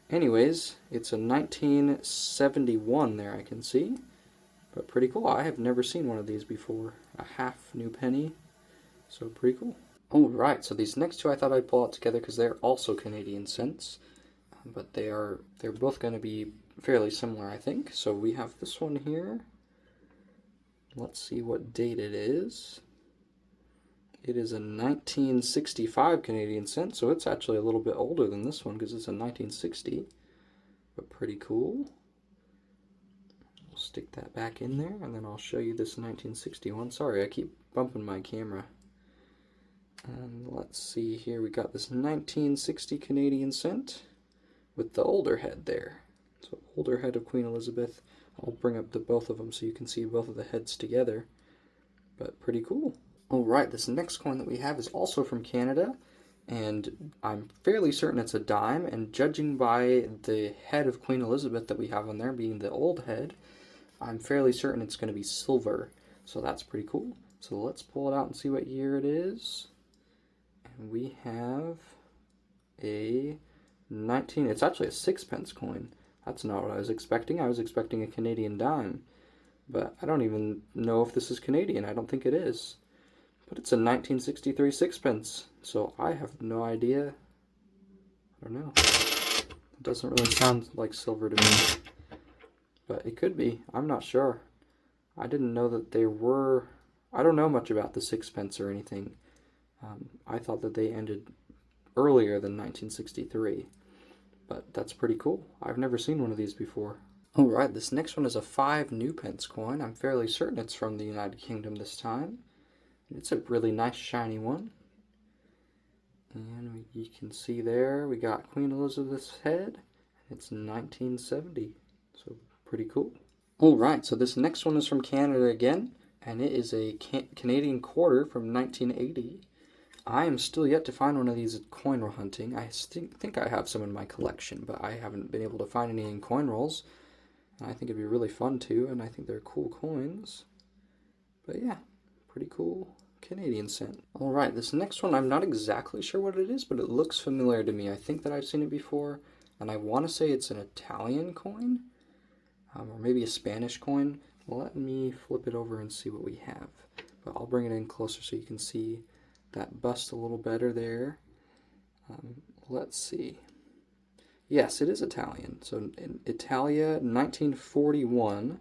anyways, it's a 1971 there, I can see, but pretty cool. I have never seen one of these before. A half new penny, so pretty cool. Alright, so these next two I thought I'd pull out together because they're also Canadian cents, but they're both going to be fairly similar, I think. So we have this one here. Let's see what date it is. It is a 1965 Canadian cent, so it's actually a little bit older than this one because it's a 1960, but pretty cool. We'll stick that back in there, and then I'll show you this 1961. Sorry, I keep bumping my camera. And let's see here, we got this 1960 Canadian cent with the older head there. So older head of Queen Elizabeth. I'll bring up the both of them so you can see both of the heads together, but pretty cool. Alright, this next coin that we have is also from Canada, and I'm fairly certain it's a dime, and judging by the head of Queen Elizabeth that we have on there being the old head, I'm fairly certain it's going to be silver, so that's pretty cool. So let's pull it out and see what year it is. And we have a it's actually a 6-pence coin. That's not what I was expecting. I was expecting a Canadian dime, but I don't even know if this is Canadian. I don't think it is. But it's a 1963 6-pence, so I have no idea. I don't know. It doesn't really sound like silver to me, but it could be. I'm not sure. I didn't know that they were... I don't know much about the 6-pence or anything. I thought that they ended earlier than 1963, but that's pretty cool. I've never seen one of these before. Alright, this next one is a 5 new pence coin. I'm fairly certain it's from the United Kingdom this time. It's a really nice shiny one. And you can see there we got Queen Elizabeth's head. It's 1970, so pretty cool. Alright, so this next one is from Canada again, and it is a Canadian quarter from 1980. I am still yet to find one of these at coin roll hunting. I think I have some in my collection, but I haven't been able to find any in coin rolls. And I think it'd be really fun too, and I think they're cool coins. But yeah, pretty cool Canadian cent. Alright, this next one, I'm not exactly sure what it is, but it looks familiar to me. I think that I've seen it before, and I want to say it's an Italian coin, or maybe a Spanish coin. Let me flip it over and see what we have. But I'll bring it in closer so you can see that bust a little better there. Let's see. Yes, it is Italian. So in Italia, 1941,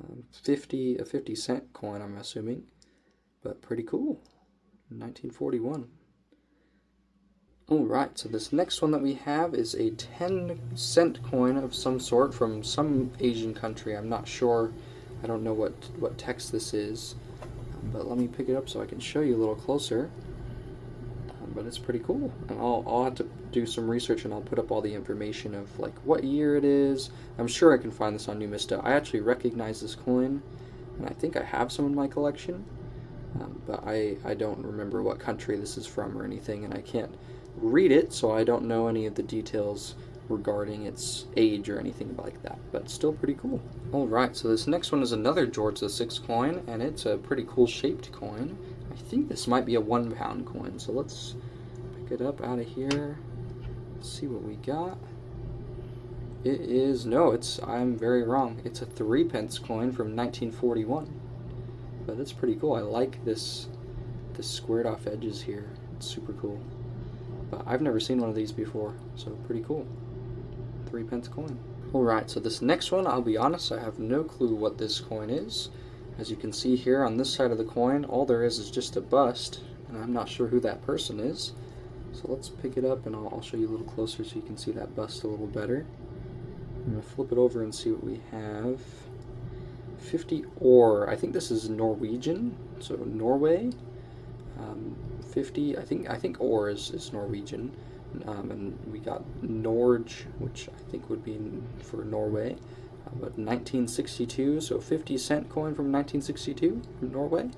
a 50 cent coin, I'm assuming, but pretty cool. 1941. Alright, so this next one that we have is a 10-cent coin of some sort from some Asian country. I'm not sure. I don't know what text this is. But let me pick it up so I can show you a little closer. But it's pretty cool. And I'll have to do some research, and I'll put up all the information of like what year it is. I'm sure I can find this on Numista. I actually recognize this coin, and I think I have some in my collection. But I don't remember what country this is from or anything, and I can't read it, so I don't know any of the details regarding its age or anything like that, but still pretty cool. Alright, so this next one is another George VI coin, and it's a pretty cool shaped coin. I think this might be a £1 coin, so let's pick it up out of here. Let's see what we got. It is, no, I'm very wrong. It's a 3p coin from 1941. But that's pretty cool. I like this squared off edges here. It's super cool. But I've never seen one of these before, so pretty cool. 3p coin. Alright, so this next one, I'll be honest, I have no clue what this coin is. As you can see here on this side of the coin, all there is just a bust, and I'm not sure who that person is. So let's pick it up and I'll show you a little closer so you can see that bust a little better. I'm going to flip it over and see what we have. 50 ore. I think this is Norwegian, so Norway. 50. I think ore is Norwegian, and we got Norge, which I think would be for Norway. But 1962, so 50-cent coin from 1962 from Norway.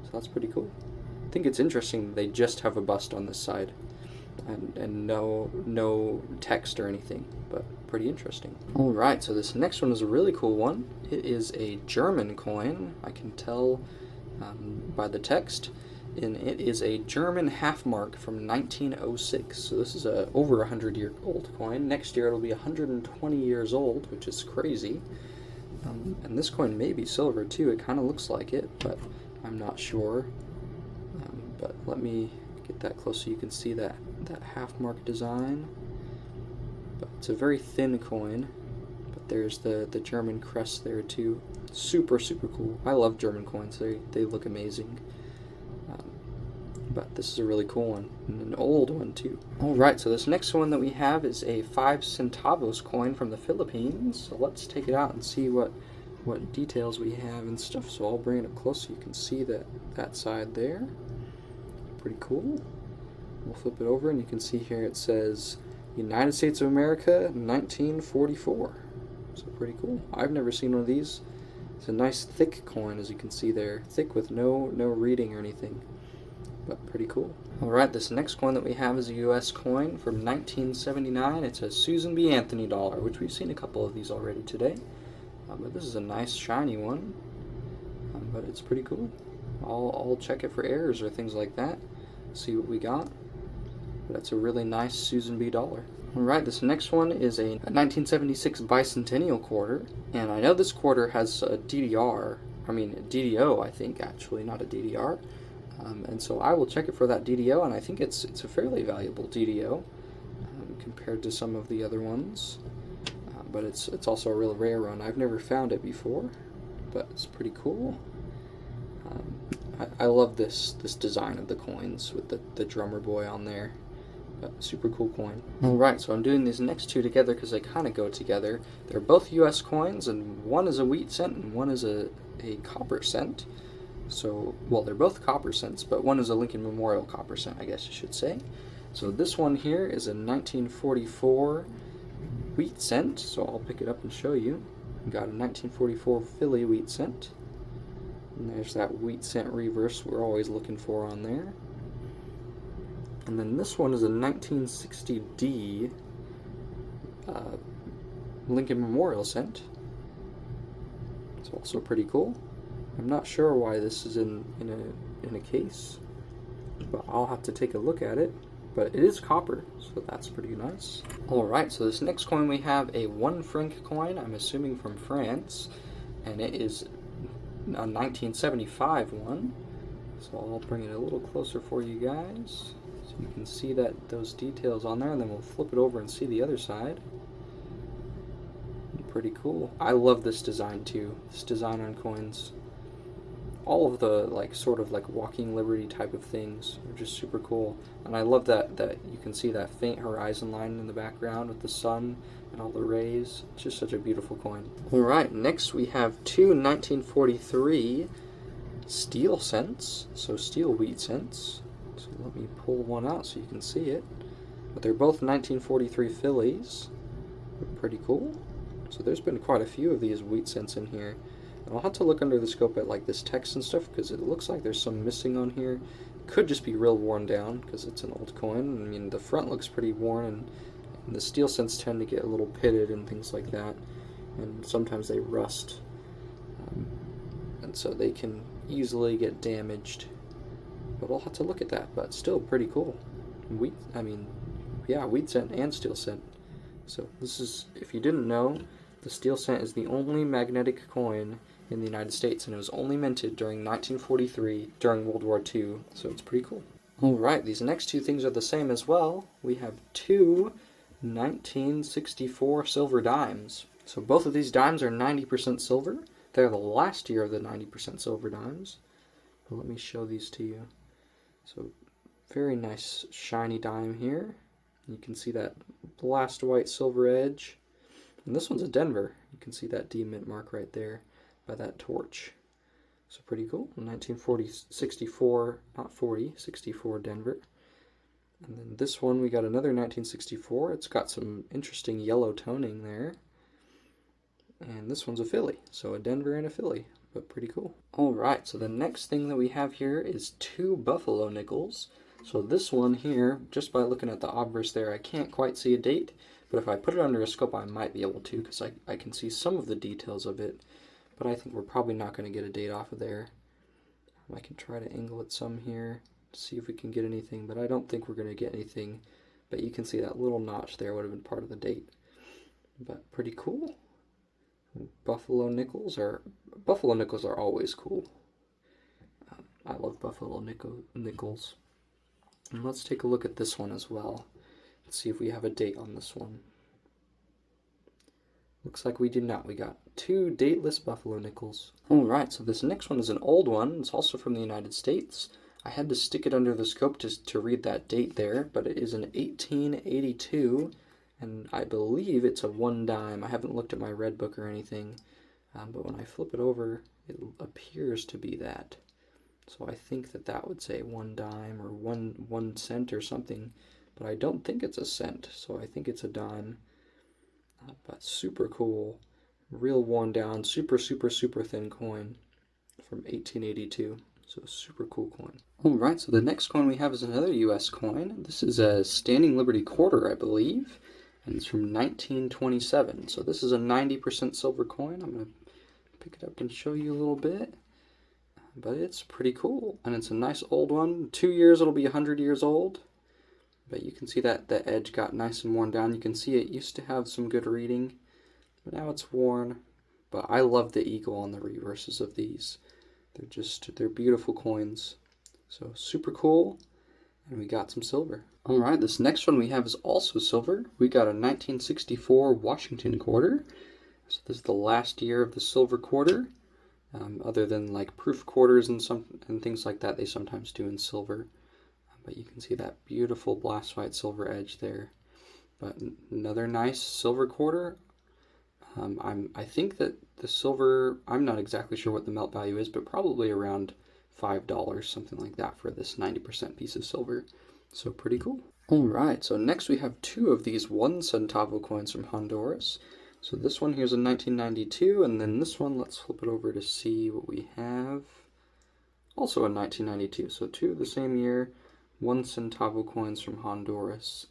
So that's pretty cool. I think it's interesting that they just have a bust on this side, and no text or anything, but pretty interesting. Alright, so this next one is a really cool one. It is a German coin, I can tell by the text, and it is a German half mark from 1906. So this is a over 100-year-old coin. Next year it'll be 120 years old, which is crazy. And this coin may be silver too. It kind of looks like it, but I'm not sure. But let me get that close so you can see that half mark design. But it's a very thin coin, but there's the German crest there too. Super cool. I love German coins. They look amazing. But this is a really cool one, and an old one too. Alright, so this next one that we have is a 5 centavos coin from the Philippines. So let's take it out and see what details we have and stuff. So I'll bring it up close so you can see that side there. Pretty cool. We'll flip it over and you can see here it says United States of America 1944. So pretty cool. I've never seen one of these. It's a nice thick coin, as you can see there. Thick with no reading or anything. But pretty cool. Alright, this next coin that we have is a US coin from 1979. It's a Susan B. Anthony dollar, which we've seen a couple of these already today. But this is a nice shiny one. But it's pretty cool. I'll check it for errors or things like that. See what we got. But it's a really nice Susan B. dollar. Alright, this next one is a 1976 bicentennial quarter. And I know this quarter has a DDR. I mean, a DDO, I think, actually, not a DDR. And so I will check it for that DDO, and I think it's a fairly valuable DDO compared to some of the other ones. But it's also a real rare one. I've never found it before, but it's pretty cool. I love this design of the coins with the drummer boy on there. But super cool coin. Alright, so I'm doing these next two together because they kind of go together. They're both US coins, and one is a wheat cent and one is a copper cent. So, well, they're both copper cents, but one is a Lincoln Memorial copper cent, I guess you should say. So this one here is a 1944 wheat cent, so I'll pick it up and show you. We got a 1944 Philly wheat cent. And there's that wheat cent reverse we're always looking for on there. And then this one is a 1960D Lincoln Memorial cent. It's also pretty cool. I'm not sure why this is in a case, but I'll have to take a look at it. But it is copper, so that's pretty nice. Alright, so this next coin we have a 1 franc coin, I'm assuming from France, and it is a 1975 one. So I'll bring it a little closer for you guys, so you can see those details on there, and then we'll flip it over and see the other side. Pretty cool. I love this design too, this design on coins. All of the sort of walking liberty type of things are just super cool, and I love that you can see that faint horizon line in the background with the sun and all the rays. It's just such a beautiful coin. Alright, next we have two 1943 steel cents, so steel wheat cents. So let me pull one out so you can see it. But they're both 1943 Phillies. They're pretty cool. So there's been quite a few of these wheat cents in here. I'll have to look under the scope at this text and stuff, because it looks like there's some missing on here. It could just be real worn down because it's an old coin. I mean, the front looks pretty worn, and the steel cents tend to get a little pitted and things like that, and sometimes they rust, and so they can easily get damaged. But I'll have to look at that. But still pretty cool. yeah, wheat cent and steel cent. So this is, if you didn't know, the steel cent is the only magnetic coin in the United States, and it was only minted during 1943 during World War II, so it's pretty cool. Alright, these next two things are the same as well. We have two 1964 silver dimes. So both of these dimes are 90% silver. They're the last year of the 90% silver dimes. But let me show these to you. So very nice shiny dime here. You can see that blast white silver edge. And this one's a Denver. You can see that D mint mark right there by that torch. So pretty cool. 1964, not 40, 64 Denver. And then this one, we got another 1964. It's got some interesting yellow toning there. And this one's a Philly. So a Denver and a Philly, but pretty cool. Alright, so the next thing that we have here is two Buffalo nickels. So this one here, just by looking at the obverse there, I can't quite see a date. But if I put it under a scope, I might be able to, because I can see some of the details of it. But I think we're probably not going to get a date off of there. I can try to angle it some here to see if we can get anything, but I don't think we're going to get anything. But you can see that little notch there would have been part of the date. But pretty cool. Buffalo nickels are always cool. I love Buffalo nickels. And let's take a look at this one as well. Let's see if we have a date on this one. Looks like we do not. We got two dateless Buffalo nickels. Alright, so this next one is an old one. It's also from the United States. I had to stick it under the scope to read that date there, but it is an 1882, and I believe it's a one dime. I haven't looked at my red book or anything, but when I flip it over, it appears to be that. So I think that would say one dime or one cent or something. But I don't think it's a cent, so I think it's a dime. But super cool, real worn down, super thin coin from 1882. So super cool coin. Alright, so the next coin we have is another US coin. This is a Standing Liberty quarter, I believe, and it's from 1927. So this is a 90% silver coin. I'm going to pick it up and show you a little bit. But it's pretty cool, and it's a nice old one. 2 years, it'll be 100 years old. But you can see that the edge got nice and worn down. You can see it used to have some good reading, but now it's worn. But I love the eagle on the reverses of these. They're beautiful coins. So super cool, and we got some silver. Alright, this next one we have is also silver. We got a 1964 Washington quarter. So this is the last year of the silver quarter. Other than like proof quarters and things like that, they sometimes do in silver. But you can see that beautiful blast white silver edge there. But another nice silver quarter. I think that the silver, I'm not exactly sure what the melt value is, but probably around $5, something like that, for this 90% piece of silver. So pretty cool. Alright, so next we have two of these 1 centavo coins from Honduras. So this one here's a 1992, and then this one, let's flip it over to see what we have. Also a 1992, so two the same year, 1 centavo coins from Honduras.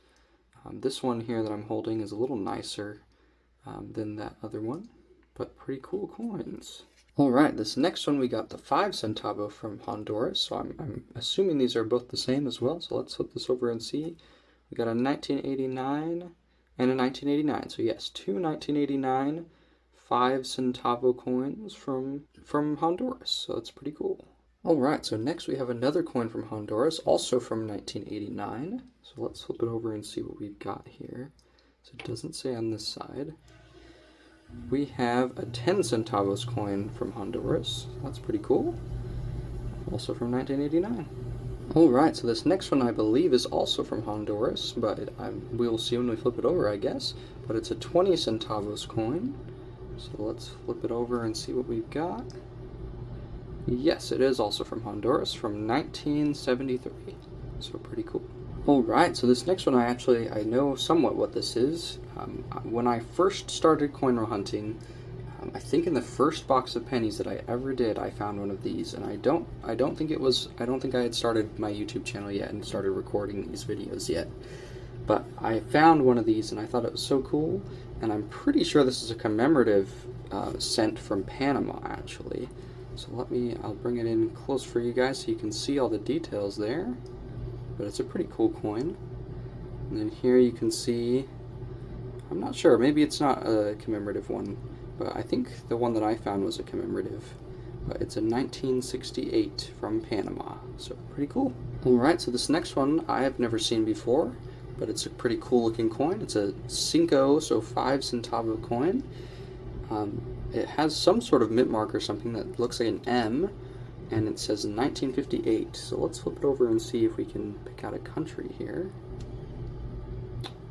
This one here that I'm holding is a little nicer than that other one, but pretty cool coins. Alright, this next one we got the 5 centavo from Honduras, so I'm assuming these are both the same as well, so let's flip this over and see. We got a 1989 and a 1989, so yes, two 1989 5 centavo coins from Honduras, so that's pretty cool. Alright, so next we have another coin from Honduras, also from 1989. So let's flip it over and see what we've got here. So it doesn't say on this side. We have a 10 centavos coin from Honduras. That's pretty cool. Also from 1989. Alright, so this next one I believe is also from Honduras, but we will see when we flip it over, I guess. But it's a 20 centavos coin. So let's flip it over and see what we've got. Yes, it is also from Honduras, from 1973. So pretty cool. Alright, so this next one I know somewhat what this is. When I first started coin roll hunting, I think in the first box of pennies that I ever did, I found one of these, and I don't think I had started my YouTube channel yet and started recording these videos yet. But I found one of these and I thought it was so cool, and I'm pretty sure this is a commemorative cent from Panama, actually. So I'll bring it in close for you guys so you can see all the details there. But it's a pretty cool coin. And then here you can see, I'm not sure, maybe it's not a commemorative one, but I think the one that I found was a commemorative. But it's a 1968 from Panama, so pretty cool. Alright, so this next one I have never seen before, but it's a pretty cool looking coin. It's a cinco, so 5 centavo coin. It has some sort of mint mark or something that looks like an M, and it says 1958. So let's flip it over and see if we can pick out a country here.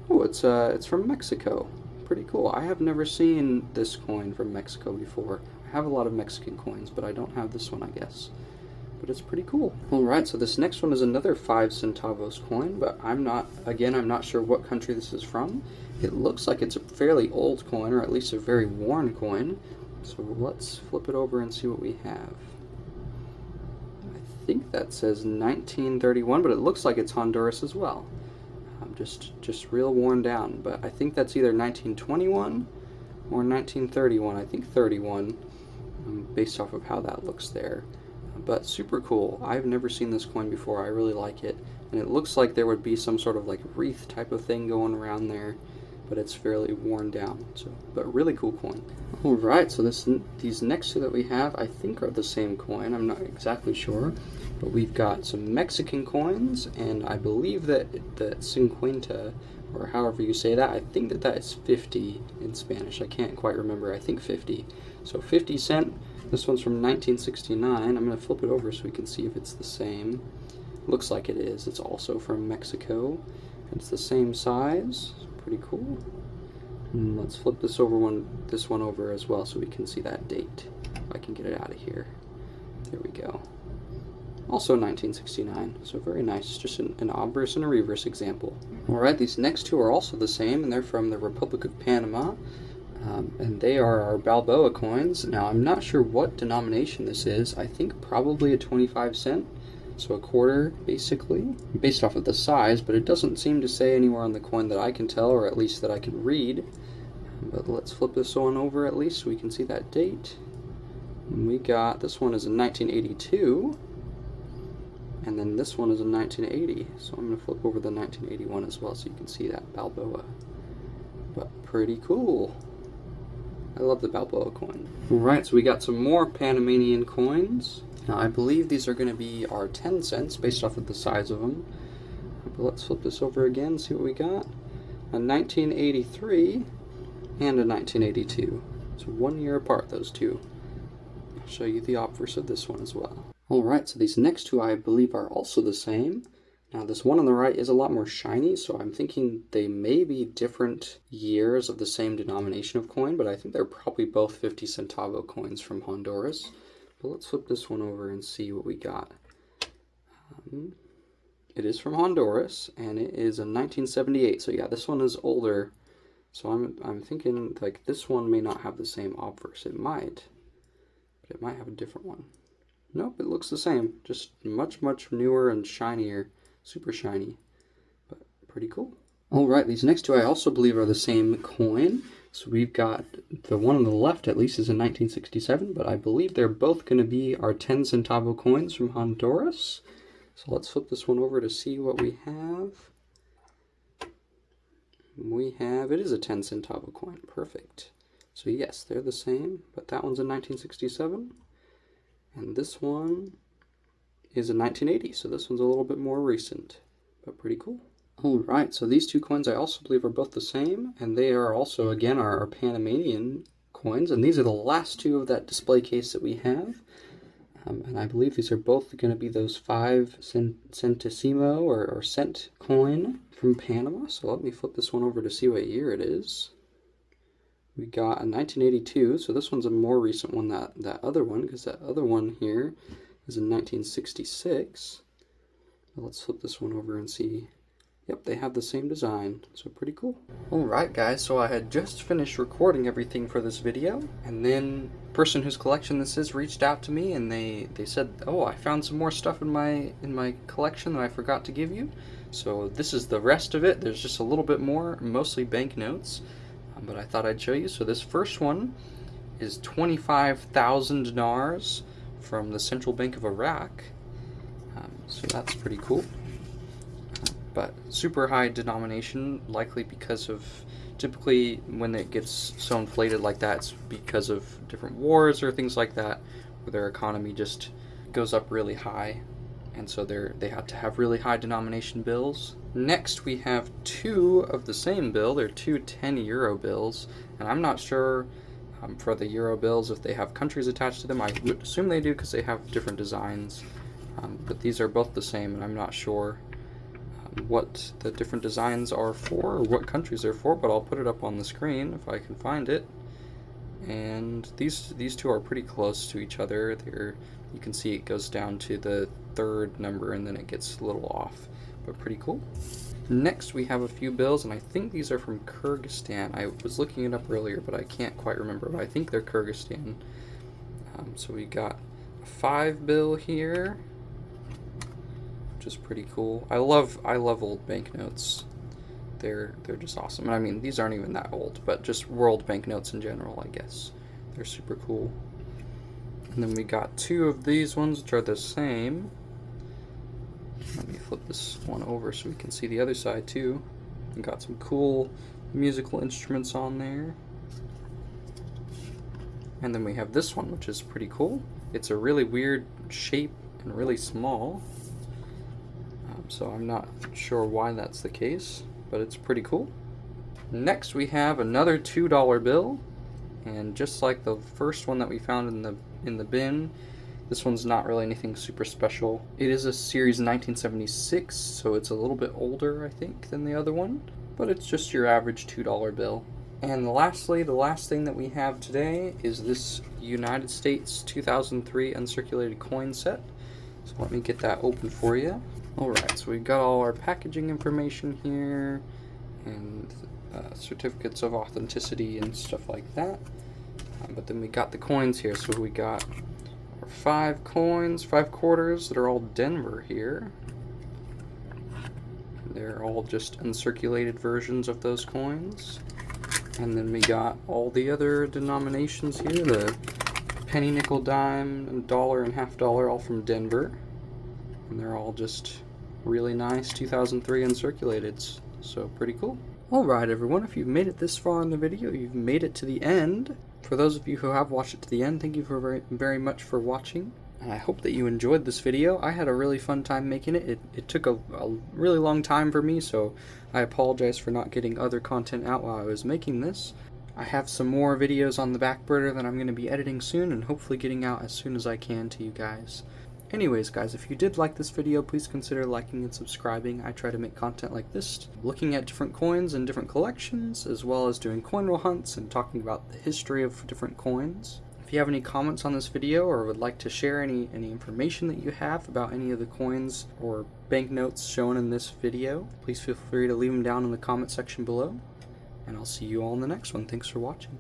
Oh, it's from Mexico. Pretty cool. I have never seen this coin from Mexico before. I have a lot of Mexican coins, but I don't have this one, I guess. But it's pretty cool. Alright, so this next one is another 5 centavos coin, but I'm not sure what country this is from. It looks like it's a fairly old coin, or at least a very worn coin. So let's flip it over and see what we have. I think that says 1931, but it looks like it's Honduras as well. Just real worn down, but I think that's either 1921 or 1931. I think 31, based off of how that looks there. But super cool. I've never seen this coin before. I really like it, and it looks like there would be some sort of like wreath type of thing going around there, but it's fairly worn down. So, but really cool coin. All right, so these next two that we have, I think are the same coin. I'm not exactly sure. But we've got some Mexican coins, and I believe that the 50, or however you say that, I think that is 50 in Spanish. I can't quite remember. I think 50. So 50 cent. This one's from 1969. I'm going to flip it over so we can see if it's the same. Looks like it is. It's also from Mexico. It's the same size. Pretty cool. And let's flip this one over as well so we can see that date. If I can get it out of here. There we go. Also 1969, so very nice. Just an obverse and a reverse example. Alright, these next two are also the same, and they're from the Republic of Panama, and they are our Balboa coins. Now, I'm not sure what denomination this is. I think probably a 25 cent, so a quarter, basically, based off of the size, but it doesn't seem to say anywhere on the coin that I can tell, or at least that I can read. But let's flip this one over at least so we can see that date. And we got, this one is in 1982. And then this one is in 1980, so I'm going to flip over the 1981 as well so you can see that Balboa. But pretty cool. I love the Balboa coin. Alright, so we got some more Panamanian coins. Now I believe these are going to be our 10 cents based off of the size of them. But let's flip this over again and see what we got. A 1983 and a 1982. So 1 year apart, those two. I'll show you the obverse of this one as well. Alright, so these next two I believe are also the same. Now this one on the right is a lot more shiny, so I'm thinking they may be different years of the same denomination of coin, but I think they're probably both 50 centavo coins from Honduras. But let's flip this one over and see what we got. It is from Honduras, and it is in 1978, so yeah, this one is older. So I'm thinking like this one may not have the same obverse. It might, but it might have a different one. Nope, it looks the same, just much newer and shinier, super shiny, but pretty cool. Alright, these next two I also believe are the same coin. So we've got the one on the left at least is in 1967, but I believe they're both going to be our 10 centavo coins from Honduras. So let's flip this one over to see what we have. It is a 10 centavo coin, perfect. So yes, they're the same, but that one's in 1967. And this one is in 1980, so this one's a little bit more recent, but pretty cool. Alright, so these two coins I also believe are both the same, and they are also, again, our Panamanian coins, and these are the last two of that display case that we have. And I believe these are both going to be those 5 centesimo or cent coin from Panama, so let me flip this one over to see what year it is. We got a 1982, so this one's a more recent one than that other one, because that other one here is in 1966. Let's flip this one over and see. Yep, they have the same design, so pretty cool. Alright guys, so I had just finished recording everything for this video, and then the person whose collection this is reached out to me, and they said, oh, I found some more stuff in my collection that I forgot to give you. So this is the rest of it. There's just a little bit more, mostly banknotes. But I thought I'd show you. So this first one is 25,000 dinars from the Central Bank of Iraq. So that's pretty cool. but super high denomination, likely because of, typically when it gets so inflated like that, it's because of different wars or things like that, where their economy just goes up really high, and so they had to have really high denomination bills. Next, we have two of the same bill. They're two 10-euro bills, and I'm not sure for the euro bills if they have countries attached to them. I would assume they do because they have different designs, but these are both the same, and I'm not sure what the different designs are for or what countries they're for, but I'll put it up on the screen if I can find it. And these two are pretty close to each other. You can see it goes down to the third number and then it gets a little off, but pretty cool. Next, we have a few bills, and I think these are from Kyrgyzstan. I was looking it up earlier, but I can't quite remember, but I think they're Kyrgyzstan. So we got a 5 bill here, which is pretty cool. I love old banknotes. They're just awesome. I mean, these aren't even that old, but just world banknotes in general, I guess. They're super cool. And then we got 2 of these ones, which are the same. Let me flip this one over so we can see the other side too. We got some cool musical instruments on there. And then we have this one, which is pretty cool. It's a really weird shape and really small. So I'm not sure why that's the case, but it's pretty cool. Next, we have another $2 bill, and just like the first one that we found in the bin, this one's not really anything super special. It is a series 1976, so it's a little bit older, I think, than the other one, but it's just your average $2 bill. And lastly, the last thing that we have today is this United States 2003 uncirculated coin set. So let me get that open for you. Alright, so we've got all our packaging information here, and certificates of authenticity and stuff like that. But then we got the coins here, so we got our 5 coins, 5 quarters that are all Denver here. They're all just uncirculated versions of those coins. And then we got all the other denominations here, the penny, nickel, dime, and dollar and half dollar, all from Denver. And they're all just really nice 2003 uncirculated, so pretty cool. Alright everyone, if you've made it this far in the video, you've made it to the end. For those of you who have watched it to the end, thank you for very much for watching. And I hope that you enjoyed this video. I had a really fun time making it. It took a really long time for me, so I apologize for not getting other content out while I was making this. I have some more videos on the back burner that I'm going to be editing soon and hopefully getting out as soon as I can to you guys. Anyways guys, if you did like this video, please consider liking and subscribing. I try to make content like this, looking at different coins and different collections, as well as doing coin roll hunts and talking about the history of different coins. If you have any comments on this video or would like to share any information that you have about any of the coins or banknotes shown in this video, please feel free to leave them down in the comment section below. And I'll see you all in the next one. Thanks for watching.